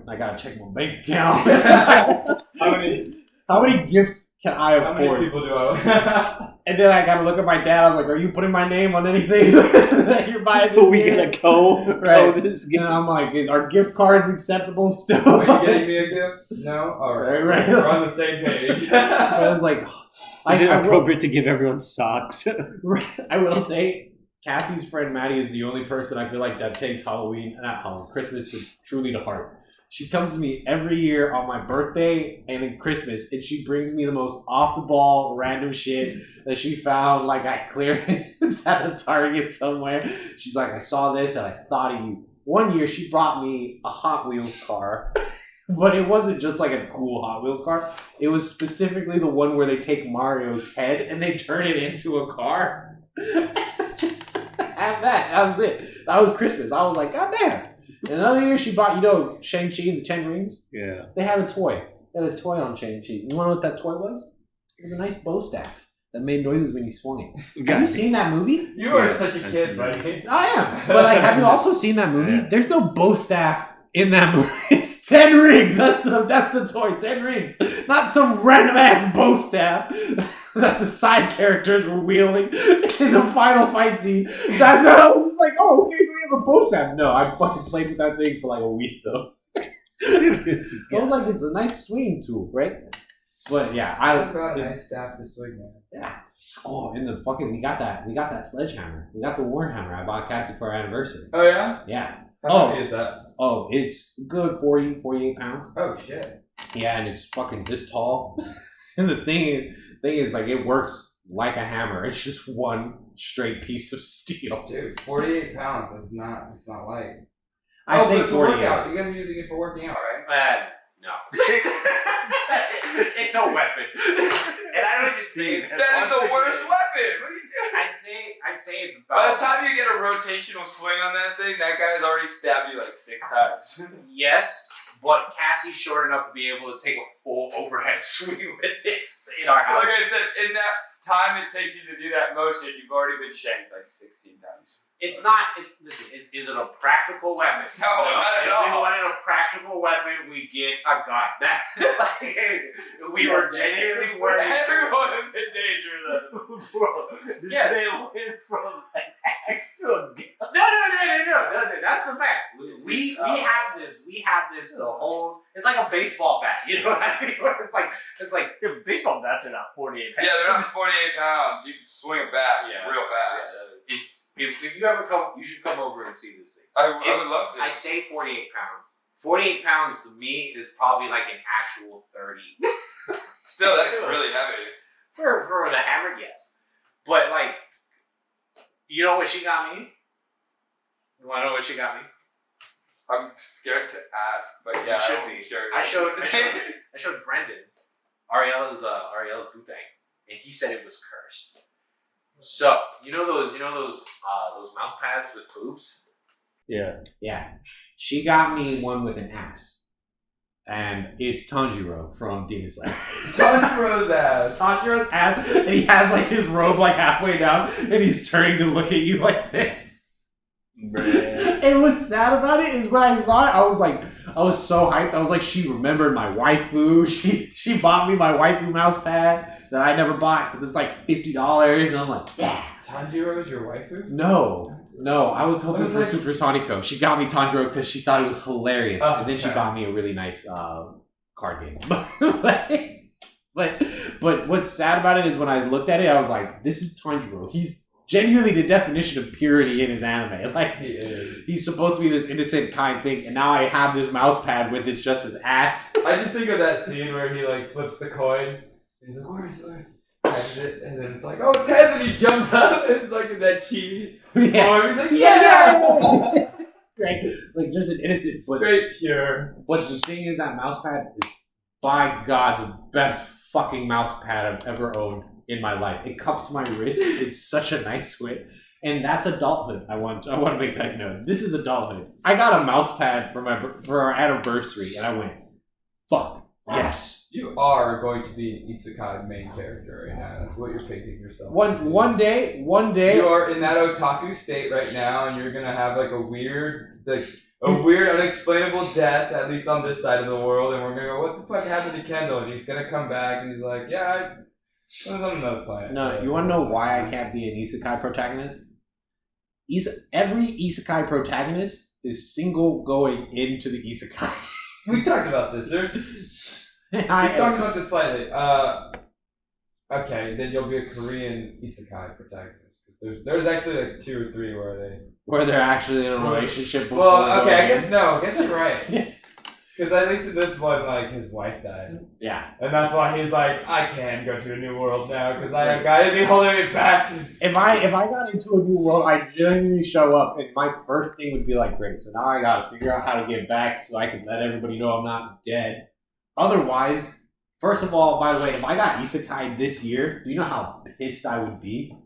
I gotta check my bank account. How many gifts can I How afford? many people do I? And then I gotta look at my dad. I'm like, are you putting my name on anything that you're buying? This We year? gonna go Right. this And game. I'm like, are gift cards acceptable still? Are you getting me a gift? No. All right. Right. We're on the same page. I was like, Is it I will- appropriate to give everyone socks? I will say, Cassie's friend Maddie is the only person I feel like that takes Christmas to truly to heart. She comes to me every year on my birthday and in Christmas, and she brings me the most off the ball, random shit that she found like at clearance at a Target somewhere. She's like, I saw this and I thought of you. One year she brought me a Hot Wheels car. But it wasn't just like a cool Hot Wheels car. It was specifically the one where they take Mario's head and they turn it into a car. Just have that. That was it. That was Christmas. I was like, God damn. And another year she bought, Shang-Chi and the 10 Rings? Yeah. They had a toy. They had a toy on Shang-Chi. You want to know what that toy was? It was a nice bow staff that made noises when you swung it. Have you seen that movie? You are Yeah, such a I've kid, seen that. buddy. I am. But like, have you also seen that movie? Yeah. There's no bow staff in that movie is 10 rings. That's the toy. 10 rings. Not some random ass bow staff that the side characters were wielding in the final fight scene. That's I was just like, oh, okay, so we have a bow staff. No, I fucking played with that thing for like a week though. I was like, it's a nice swinging tool, right? But yeah, I got a nice staff to swing with. Yeah. Oh, and the fucking we got that sledgehammer. We got the Warhammer. I bought Cassie for our anniversation. Oh yeah? Yeah. How heavy is that? Oh, it's good 48 pounds. Oh shit. Yeah, and it's fucking this tall. And the thing is like it works like a hammer. It's just one straight piece of steel. Dude, 48 pounds. It's not light. I say but 48. workout. You guys are using it for working out, right? No. It's a weapon. And I don't just say it. That is the worst weapon. What are you doing? I'd say it's By about. the time you get a rotational swing on that thing, that guy's already stabbed you like 6 times. Yes, but Cassie's short enough to be able to take a full overhead swing with it in our house. Like I said, in that time it takes you to do that motion, you've already been shanked like 16 times. It's not. Listen, is it a practical weapon? No, not at If we all. wanted a practical weapon, we get a gun. We were genuinely worried. Everyone is in danger though. Bro, this man went from an axe to a gun. No. That's the fact. We have this. We have this. The whole. It's like a baseball bat. You know what I mean? It's like Yeah, baseball bats are not 48 pounds. Yeah, they're not 48 pounds. You can swing a bat real fast. Yeah, if you ever come, you should come over and see this thing. I would love to. I say 48 pounds. 48 pounds to me is probably like an actual 30. Still, that's really heavy. For the hammer, yes. But like, you know what she got me? You want to know what she got me? I'm scared to ask, but yeah, You should I'll be. curious. I showed Brendan Ariela's boot bag, and he said it was cursed. So you know those mouse pads with boobs? Yeah. Yeah. She got me one with an axe. And it's Tanjiro from Demon Slayer. Tanjiro's ass. Tanjiro's ass, and he has like his robe like halfway down, and he's turning to look at you like this. Bruh. And what's sad about it is when I saw it, I was so hyped. I was like, she remembered my waifu. She bought me my waifu mouse pad that I never bought because it's like $50, and I'm like, yeah. Tanjiro is your waifu? No, I was hoping What for was Super Sonico. She got me Tanjiro because she thought it was hilarious, Oh, and then she okay. got me a really nice card game. but what's sad about it is when I looked at it, I was like, this is Tanjiro. He's genuinely the definition of purity in his anime. Like, He is. he's supposed to be this innocent, kind thing, and now I have this mouse pad with it's just his ass. I just think of that scene where he like flips the coin. And he's like, where is it? Catches it, and then it's like, oh, it's heads, and he jumps up, and it's like in that chibi form. He's like, yeah! Like just an innocent. Straight pure. But the thing is, that mouse pad is, by God, the best fucking mouse pad I've ever owned in my life. It cups my wrist. It's such a nice fit. And that's adulthood. I want to make that known. This is adulthood. I got a mouse pad for our anniversary, and I went, fuck, yes. You are going to be an isekai main character right now. That's what you're picking yourself. One day. You are in that otaku state right now, and you're gonna have like a weird, unexplainable death, at least on this side of the world, and we're gonna go, what the fuck happened to Kendall? And he's gonna come back, and he's like, yeah, I was on another planet. No, you want to know why I can't be an isekai protagonist? Every isekai protagonist is single going into the isekai. We talked about this. We talked about this slightly. Okay, then you'll be a Korean isekai protagonist. Because there's actually like 2 or 3 where they're actually in a relationship. Well, okay, I guess you're right. Because at least in this one, like, his wife died. Yeah. And that's why he's like, I can go to a new world now, because I have got anything holding me back. If I got into a new world, I'd genuinely show up, and my first thing would be like, great, so now I gotta figure out how to get back so I can let everybody know I'm not dead. Otherwise, first of all, by the way, if I got isekai this year, do you know how pissed I would be?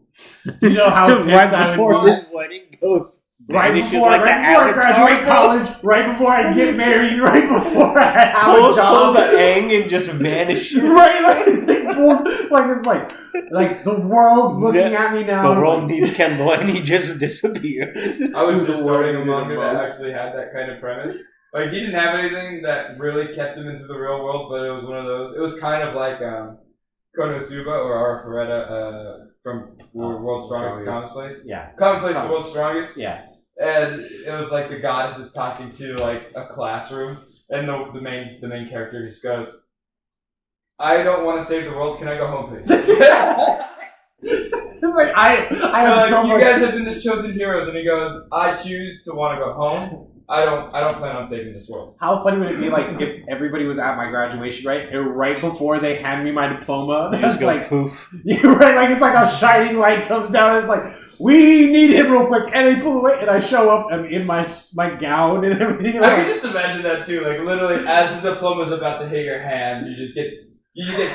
Do you know how pissed I would be? His wedding goes Right vanishes before, like the I graduate Avatar. college, right before I get married, right before I have a Pulls job. a Aang and just vanishes. Right, it's like the world's looking at me now. The world needs Kendall and he just disappears. I was The just world starting a needed manga a that most. actually had that kind of premise. Like he didn't have anything that really kept him into the real world, but it was one of those. It was kind of like Konosuba or Arifureta from World's Strongest Common Place. Yeah. Common Place, the World's Strongest. Yeah. And it was like the goddess is talking to like a classroom, and the main character just goes, "I don't want to save the world. Can I go home, please?" It's like I have so you much. guys have been the chosen heroes, and he goes, "I choose to want to go home. I don't plan on saving this world." How funny would it be like if everybody was at my graduation, right? And right before they hand me my diploma, You just it's go like poof. you're right, like it's like a shining light comes down. And it's like we need him real quick, and they pull away, and I show up. I'm in my gown and everything. I can just imagine that too. Like literally, as the diploma's about to hit your hand, you just get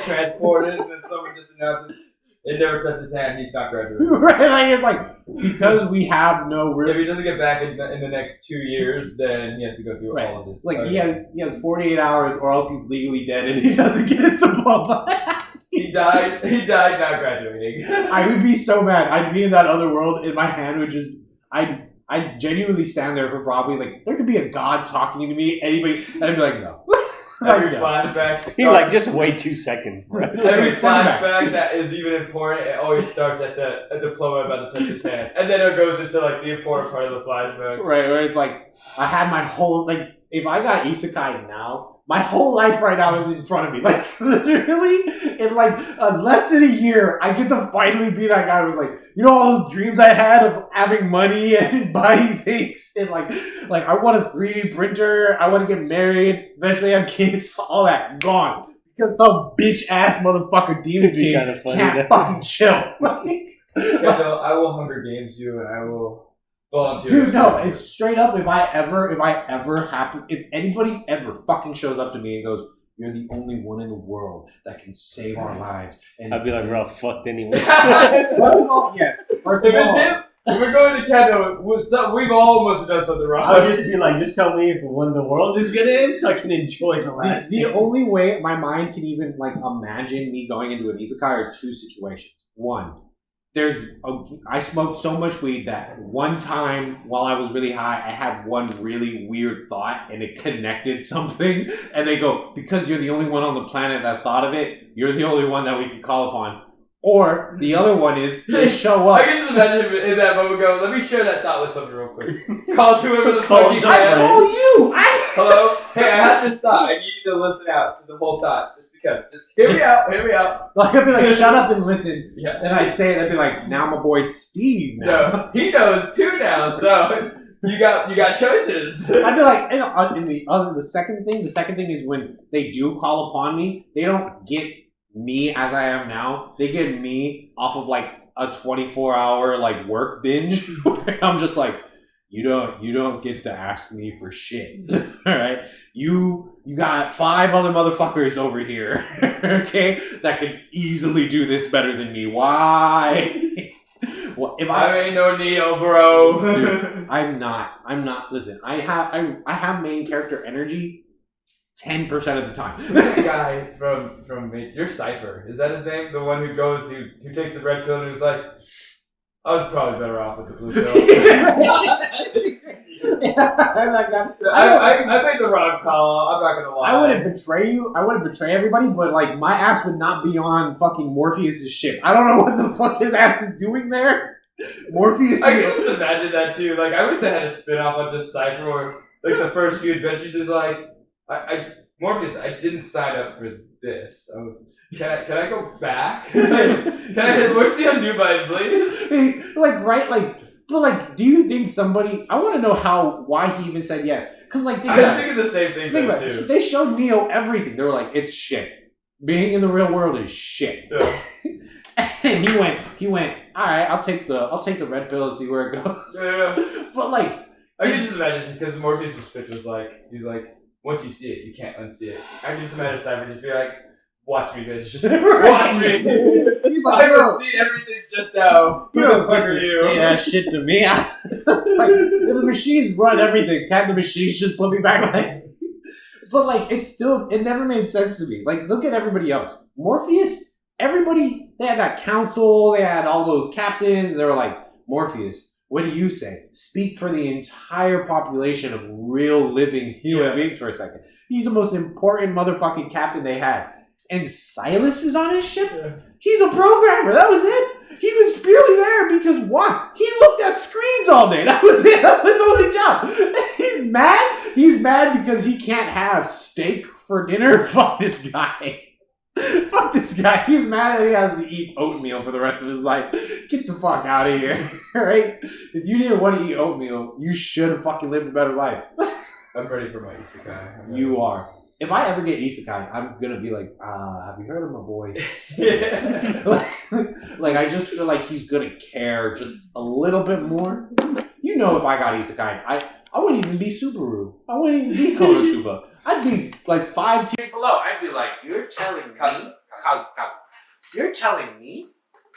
transported, and then someone just announces, "It never touched his hand. He's not graduating." Right, like it's like because we have no If real. he doesn't get back in the next 2 years, then he has to go through Right. all of this. Like he has 48 hours, or else he's legally dead, and he doesn't get his diploma. He died not graduating. I would be so mad. I'd be in that other world, and my hand would just. I'd genuinely stand there for probably like there could be a god talking to me, anybody, and I'd be like, no. Every Like, no. flashback. He like just wait 2 seconds, bro. Every Send back. flashback that is even important, it always starts at a diploma about to touch his hand, and then it goes into like the important part of the flashback. Right, where it's like I had my whole like if I got isekai now, my whole life right now is in front of me. Like literally, in like less than a year, I get to finally be that guy who was like, you know, all those dreams I had of having money and buying things, and like I want a 3D printer, I want to get married, eventually have kids, all that gone because some bitch ass motherfucker demon It'd be king kinda funny can't though. fucking chill. Like, Kendall, I will Hunger Games you, and I will volunteer. dude, no, it's straight up. If anybody ever fucking shows up to me and goes, "You're the only one in the world that can save our lives," and I'd be like, we're all fucked anyway. first of all, yes. First If of it's all, him, if we're going to Kendall, we've all must have done something wrong. I would just be like, just tell me when the world is gonna end so I can enjoy the last the day. only way my mind can even like imagine me going into an isekai are two situations. One, I smoked so much weed that one time while I was really high, I had one really weird thought and it connected something. And they go, because you're the only one on the planet that thought of it, you're the only one that we can call upon. Or the other one is they show I up. can just imagine him in that moment go, "Let me share that thought with somebody real quick." Call whoever the Call fuck you him I can. call you. Hello? Hey, I had this thought. I need you to listen out to the whole thought. Just because. Just hear me out. Hear me out. Like, I'd be like, shut up and listen. Yeah. And I'd say it. I'd be like, now my boy Steve. Now. No, he knows too now, so you got choices. I'd be like, the second thing is when they do call upon me, they don't get me as I am now. They get me off of like a 24-hour like work binge. Where I'm just like, you don't get to ask me for shit. All right, you got 5 other motherfuckers over here, okay, that could easily do this better than me. Why? Well, if I ain't no Neo, bro. Dude, I'm not. Listen, I have main character energy 10% of the time. That guy from your Cypher, is that his name? The one who goes, who takes the red pill and who's like, I was probably better off with the blue pill. I made the wrong call. I'm not gonna lie. I wouldn't betray you. I wouldn't betray everybody, but like my ass would not be on fucking Morpheus's ship. I don't know what the fuck his ass is doing there. Morpheus. I can just imagine that too. Like, I wish they had a spin-off on just Cypher where, like, the first few adventures is like, Morpheus, I didn't sign up for this. Can I go back? Can I push the undo button, please? Like, right? Like, but like, do you think somebody? I want to know why he even said yes. Because like, I was thinking the same thing think though, about it. too. They showed Neo everything. They were like, it's shit. Being in the real world is shit. Yeah. And he went. All right, I'll take the red pill and see where it goes. Yeah. But like, I can just imagine, because Morpheus' pitch was like, he's like, once you see it, you can't unsee it. I can just imagine Cypher just be like, watch me, bitch. Watch me. He's like, I've seen everything just now. Who the fuck are you? Say that shit to me. It's like, if the machines run everything, can't the machines just put me back? Like, but like, it never made sense to me. Like, look at everybody else. Morpheus, everybody, they had that council, they had all those captains. They were like, Morpheus, What do you say? Speak for the entire population of real living human beings for a second. He's the most important motherfucking captain they had. And Silas is on his ship? Yeah. He's a programmer. That was it. He was purely there because why? He looked at screens all day. That was it. That was his only job. He's mad. He's mad because he can't have steak for dinner. Fuck this guy. Fuck this guy. He's mad that he has to eat oatmeal for the rest of his life. Get the fuck out of here. Right? If you didn't want to eat oatmeal, you should have fucking lived a better life. I'm ready for my isekai. You are. If I ever get isekai, I'm gonna be like, have you heard of my boy? like I just feel like he's gonna care just a little bit more. You know, if I got isekai, I wouldn't even be Subaru. I wouldn't even be Konosuba. I'd be like 5 tiers below. I'd be like, you're telling me, Kazu, you're telling me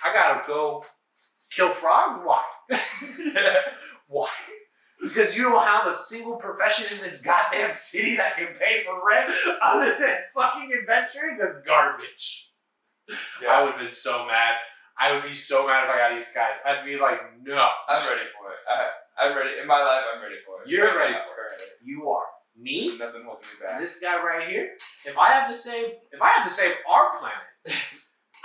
I gotta go kill frogs? Why? Why? Because you don't have a single profession in this goddamn city that can pay for rent other than fucking adventuring? That's garbage. Yeah. I would have been so mad. I would be so mad if I got isekai. I'd be like, no. I'm ready for it. I'm ready. In my life, I'm ready for it. You're ready for it. You are. Me? Nothing holding me back. This guy right here. If I have to save our planet,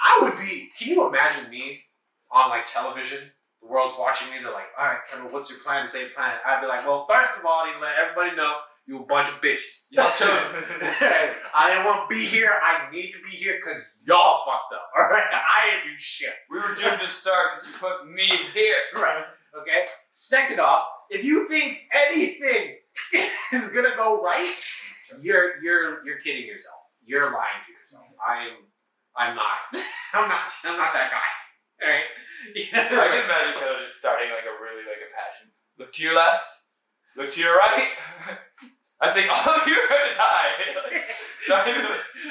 I would be. Can you imagine me on like television? The world's watching me. They're like, all right, Kendall, what's your plan to save the planet? I'd be like, well, first of all, I need to let everybody know you a bunch of bitches. Y'all I didn't want to be here. I need to be here because y'all fucked up. All right, I didn't do shit. We were doomed to start because you put me here. Right. Okay. Second off, if you think anything is gonna go right, you're kidding yourself. You're lying to yourself. I'm not. I'm not that guy. All right. I can imagine kind of just starting like a really like a passion. Look to your left. Look to your right. I think all of you are gonna die.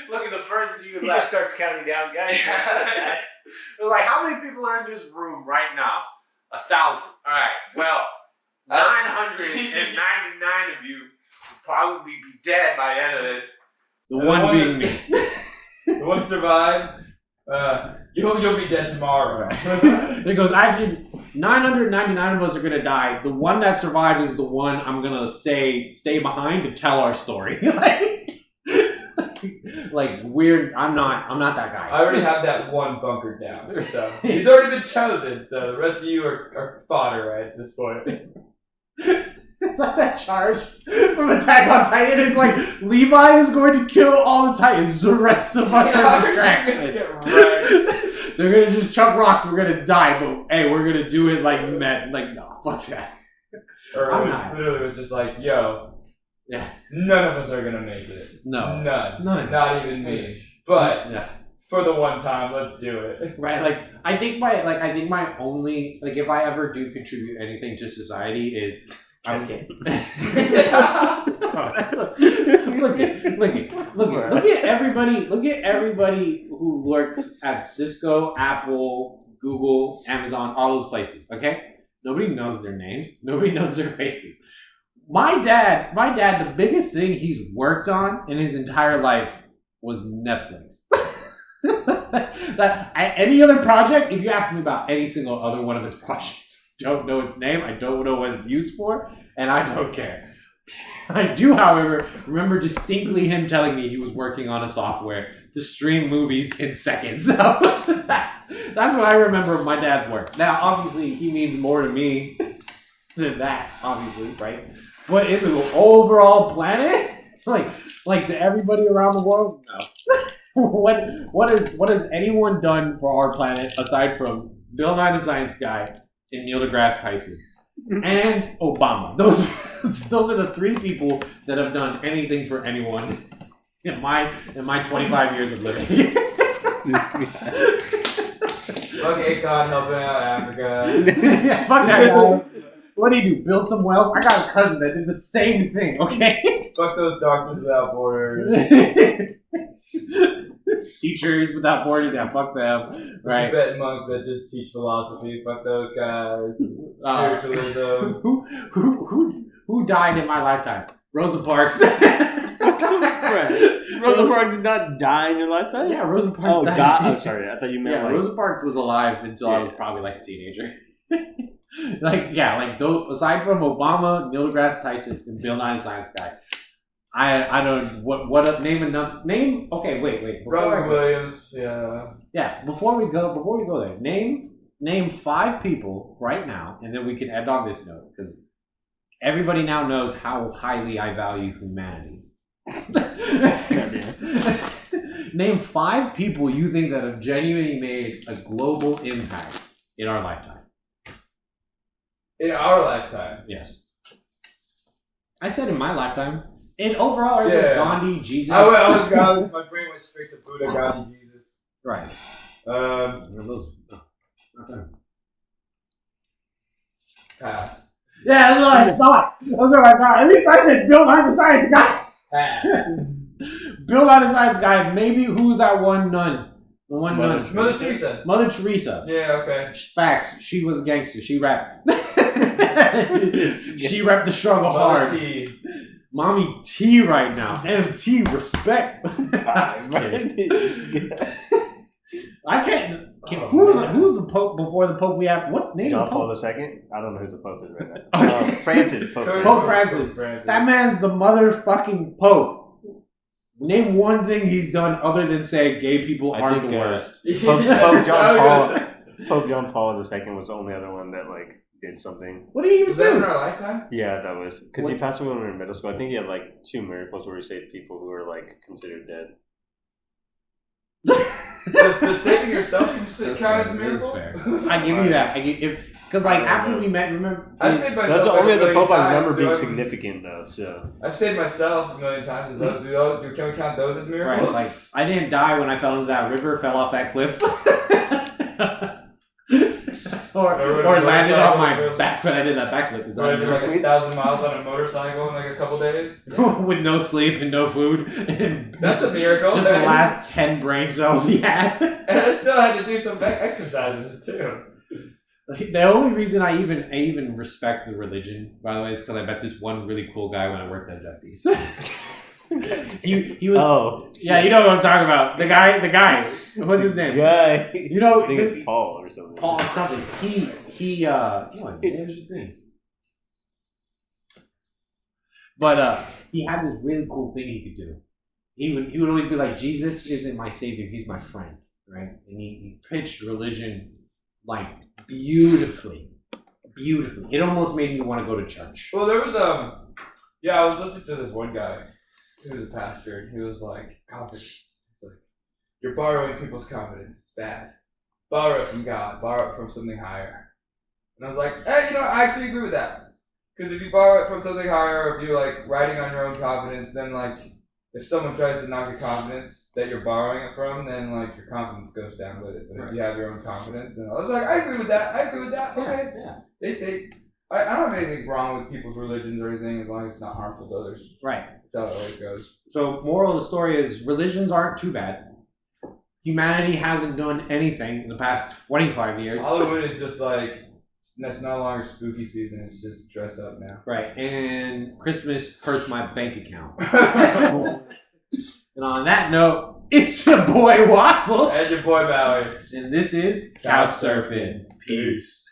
Look at the person to your He left. just starts counting down, guys. Like, how many people are in this room right now? 1,000. All right. Well, 999 of you will probably be dead by the end of this. The one being me. The one survived. You'll be dead tomorrow. It goes, actually, 999 of us are gonna die. The one that survived is the one I'm gonna stay behind to tell our story. like weird. I'm not that guy. I already have that one bunkered down, so he's already been chosen. So the rest of you are fodder right at this point. It's like that charge from Attack on Titan. It's like Levi is going to kill all the Titans. The rest of us are distractions. Right. They're gonna just chuck rocks. We're gonna die, but hey, we're gonna do it like men. Like no, fuck that. Or I'm not. literally was just like, yo, Yeah. none of us are gonna make it. No. None. None. Not even me. But Yeah. for the one time, let's do it. Right. Like I think my only if I ever do contribute anything to society is. Look at everybody who works at Cisco, Apple, Google, Amazon, all those places. Okay, nobody knows their names. Nobody knows their faces. My dad, the biggest thing he's worked on in his entire life was Netflix. Any other project, if you ask me about any single other one of his projects, don't know its name, I don't know what it's used for, and I don't care. I do, however, remember distinctly him telling me he was working on a software to stream movies in seconds. So that's what I remember of my dad's work. Now, obviously, he means more to me than that, obviously, right? But in the overall planet, like to everybody around the world, no. What has anyone done for our planet aside from Bill Nye the Science Guy and Neil deGrasse Tyson and Obama? Those are the 3 people that have done anything for anyone in my 25 years of living. Fuck Akon helping out Africa. Yeah, fuck that guy. What do you do? Build some wealth? I got a cousin that did the same thing. Okay. Fuck those Doctors Without Borders. Teachers Without Borders, yeah, fuck them. Right. Tibetan monks that just teach philosophy, fuck those guys. Spiritualism. Who died in my lifetime? Rosa Parks. Rosa Parks did not die in your lifetime? Yeah, Rosa Parks died. Oh, sorry. I thought you meant Rosa Parks was alive until I was probably like a teenager. like those aside from Obama, Neil deGrasse Tyson, and Bill Nye the Science Guy. I don't name. Okay, wait. Robin Williams. Yeah. Yeah, before we go there, name 5 people right now, and then we can end on this note because everybody now knows how highly I value humanity. Name 5 people you think that have genuinely made a global impact in our lifetime. In our lifetime. Yes. I said in my lifetime. In overall, are those Gandhi, Jesus? I was Gandhi. My brain went straight to Buddha, Gandhi, Jesus. Right. Those. Pass. Yeah, that's what I thought. That's what I thought. At least I said Bill Nye the Science Guy. Pass. Bill Nye the Science Guy. Maybe who's that one nun? The one nun. Mother Teresa. Mother Teresa. Yeah, okay. Facts. She was a gangster. She rapped. She rapped the struggle hard. T. Mommy T right now. MT respect. I can't. Who's the Pope before the Pope we have? What's the name John of the Pope? Paul II? I don't know who the Pope is right now. Francis. Pope Francis. That man's the motherfucking Pope. Name one thing he's done other than say gay people aren't the worst. Pope John Paul II was the only other one that did something. What did he even Was that in do? our lifetime? Yeah, that was because he passed away when we were in middle school. I think he had 2 miracles where he saved people who were considered dead. Does saving yourself count as a miracle? Fair. I give you that. Because after we met, remember? I've saved myself. That's the only other Pope I remember being times, significant though. So I've saved myself a million times. Can we count those as miracles? Right. I didn't die when I fell into that river, fell off that cliff. or landed on my back when I did that backflip. Is that I a did miracle? 1,000 miles on a motorcycle in a couple days. Yeah. With no sleep and no food. And That's a miracle. just the last 10 brain cells he had. And I still had to do some exercises too. The only reason I even respect the religion, by the way, is because I met this one really cool guy when I worked at Zesties. he was. Oh. Yeah, you know what I'm talking about. The guy. What's his name? Guy. You know, I think it's Paul or something. Paul something. What is his name? But he had this really cool thing he could do. He would always be like, Jesus isn't my savior, he's my friend, right? And he pitched religion beautifully. It almost made me want to go to church. Well, there was I was listening to this one guy who was a pastor, and he was like, confidence. It's like, you're borrowing people's confidence. It's bad. Borrow it from God. Borrow it from something higher. And I was like, hey, I actually agree with that. Because if you borrow it from something higher, or if you're riding on your own confidence, then if someone tries to knock your confidence that you're borrowing it from, then your confidence goes down with it. But if you have your own confidence, then I was like, I agree with that. Okay. Yeah. I don't have anything wrong with people's religions or anything as long as it's not harmful to others. Right. That's how it always goes. So, moral of the story is religions aren't too bad. Humanity hasn't done anything in the past 25 years. Halloween is just it's no longer spooky season. It's just dress up now. Right. And Christmas hurts my bank account. And on that note, it's your boy Waffles. And your boy Valley. And this is Couch Surfing. Peace.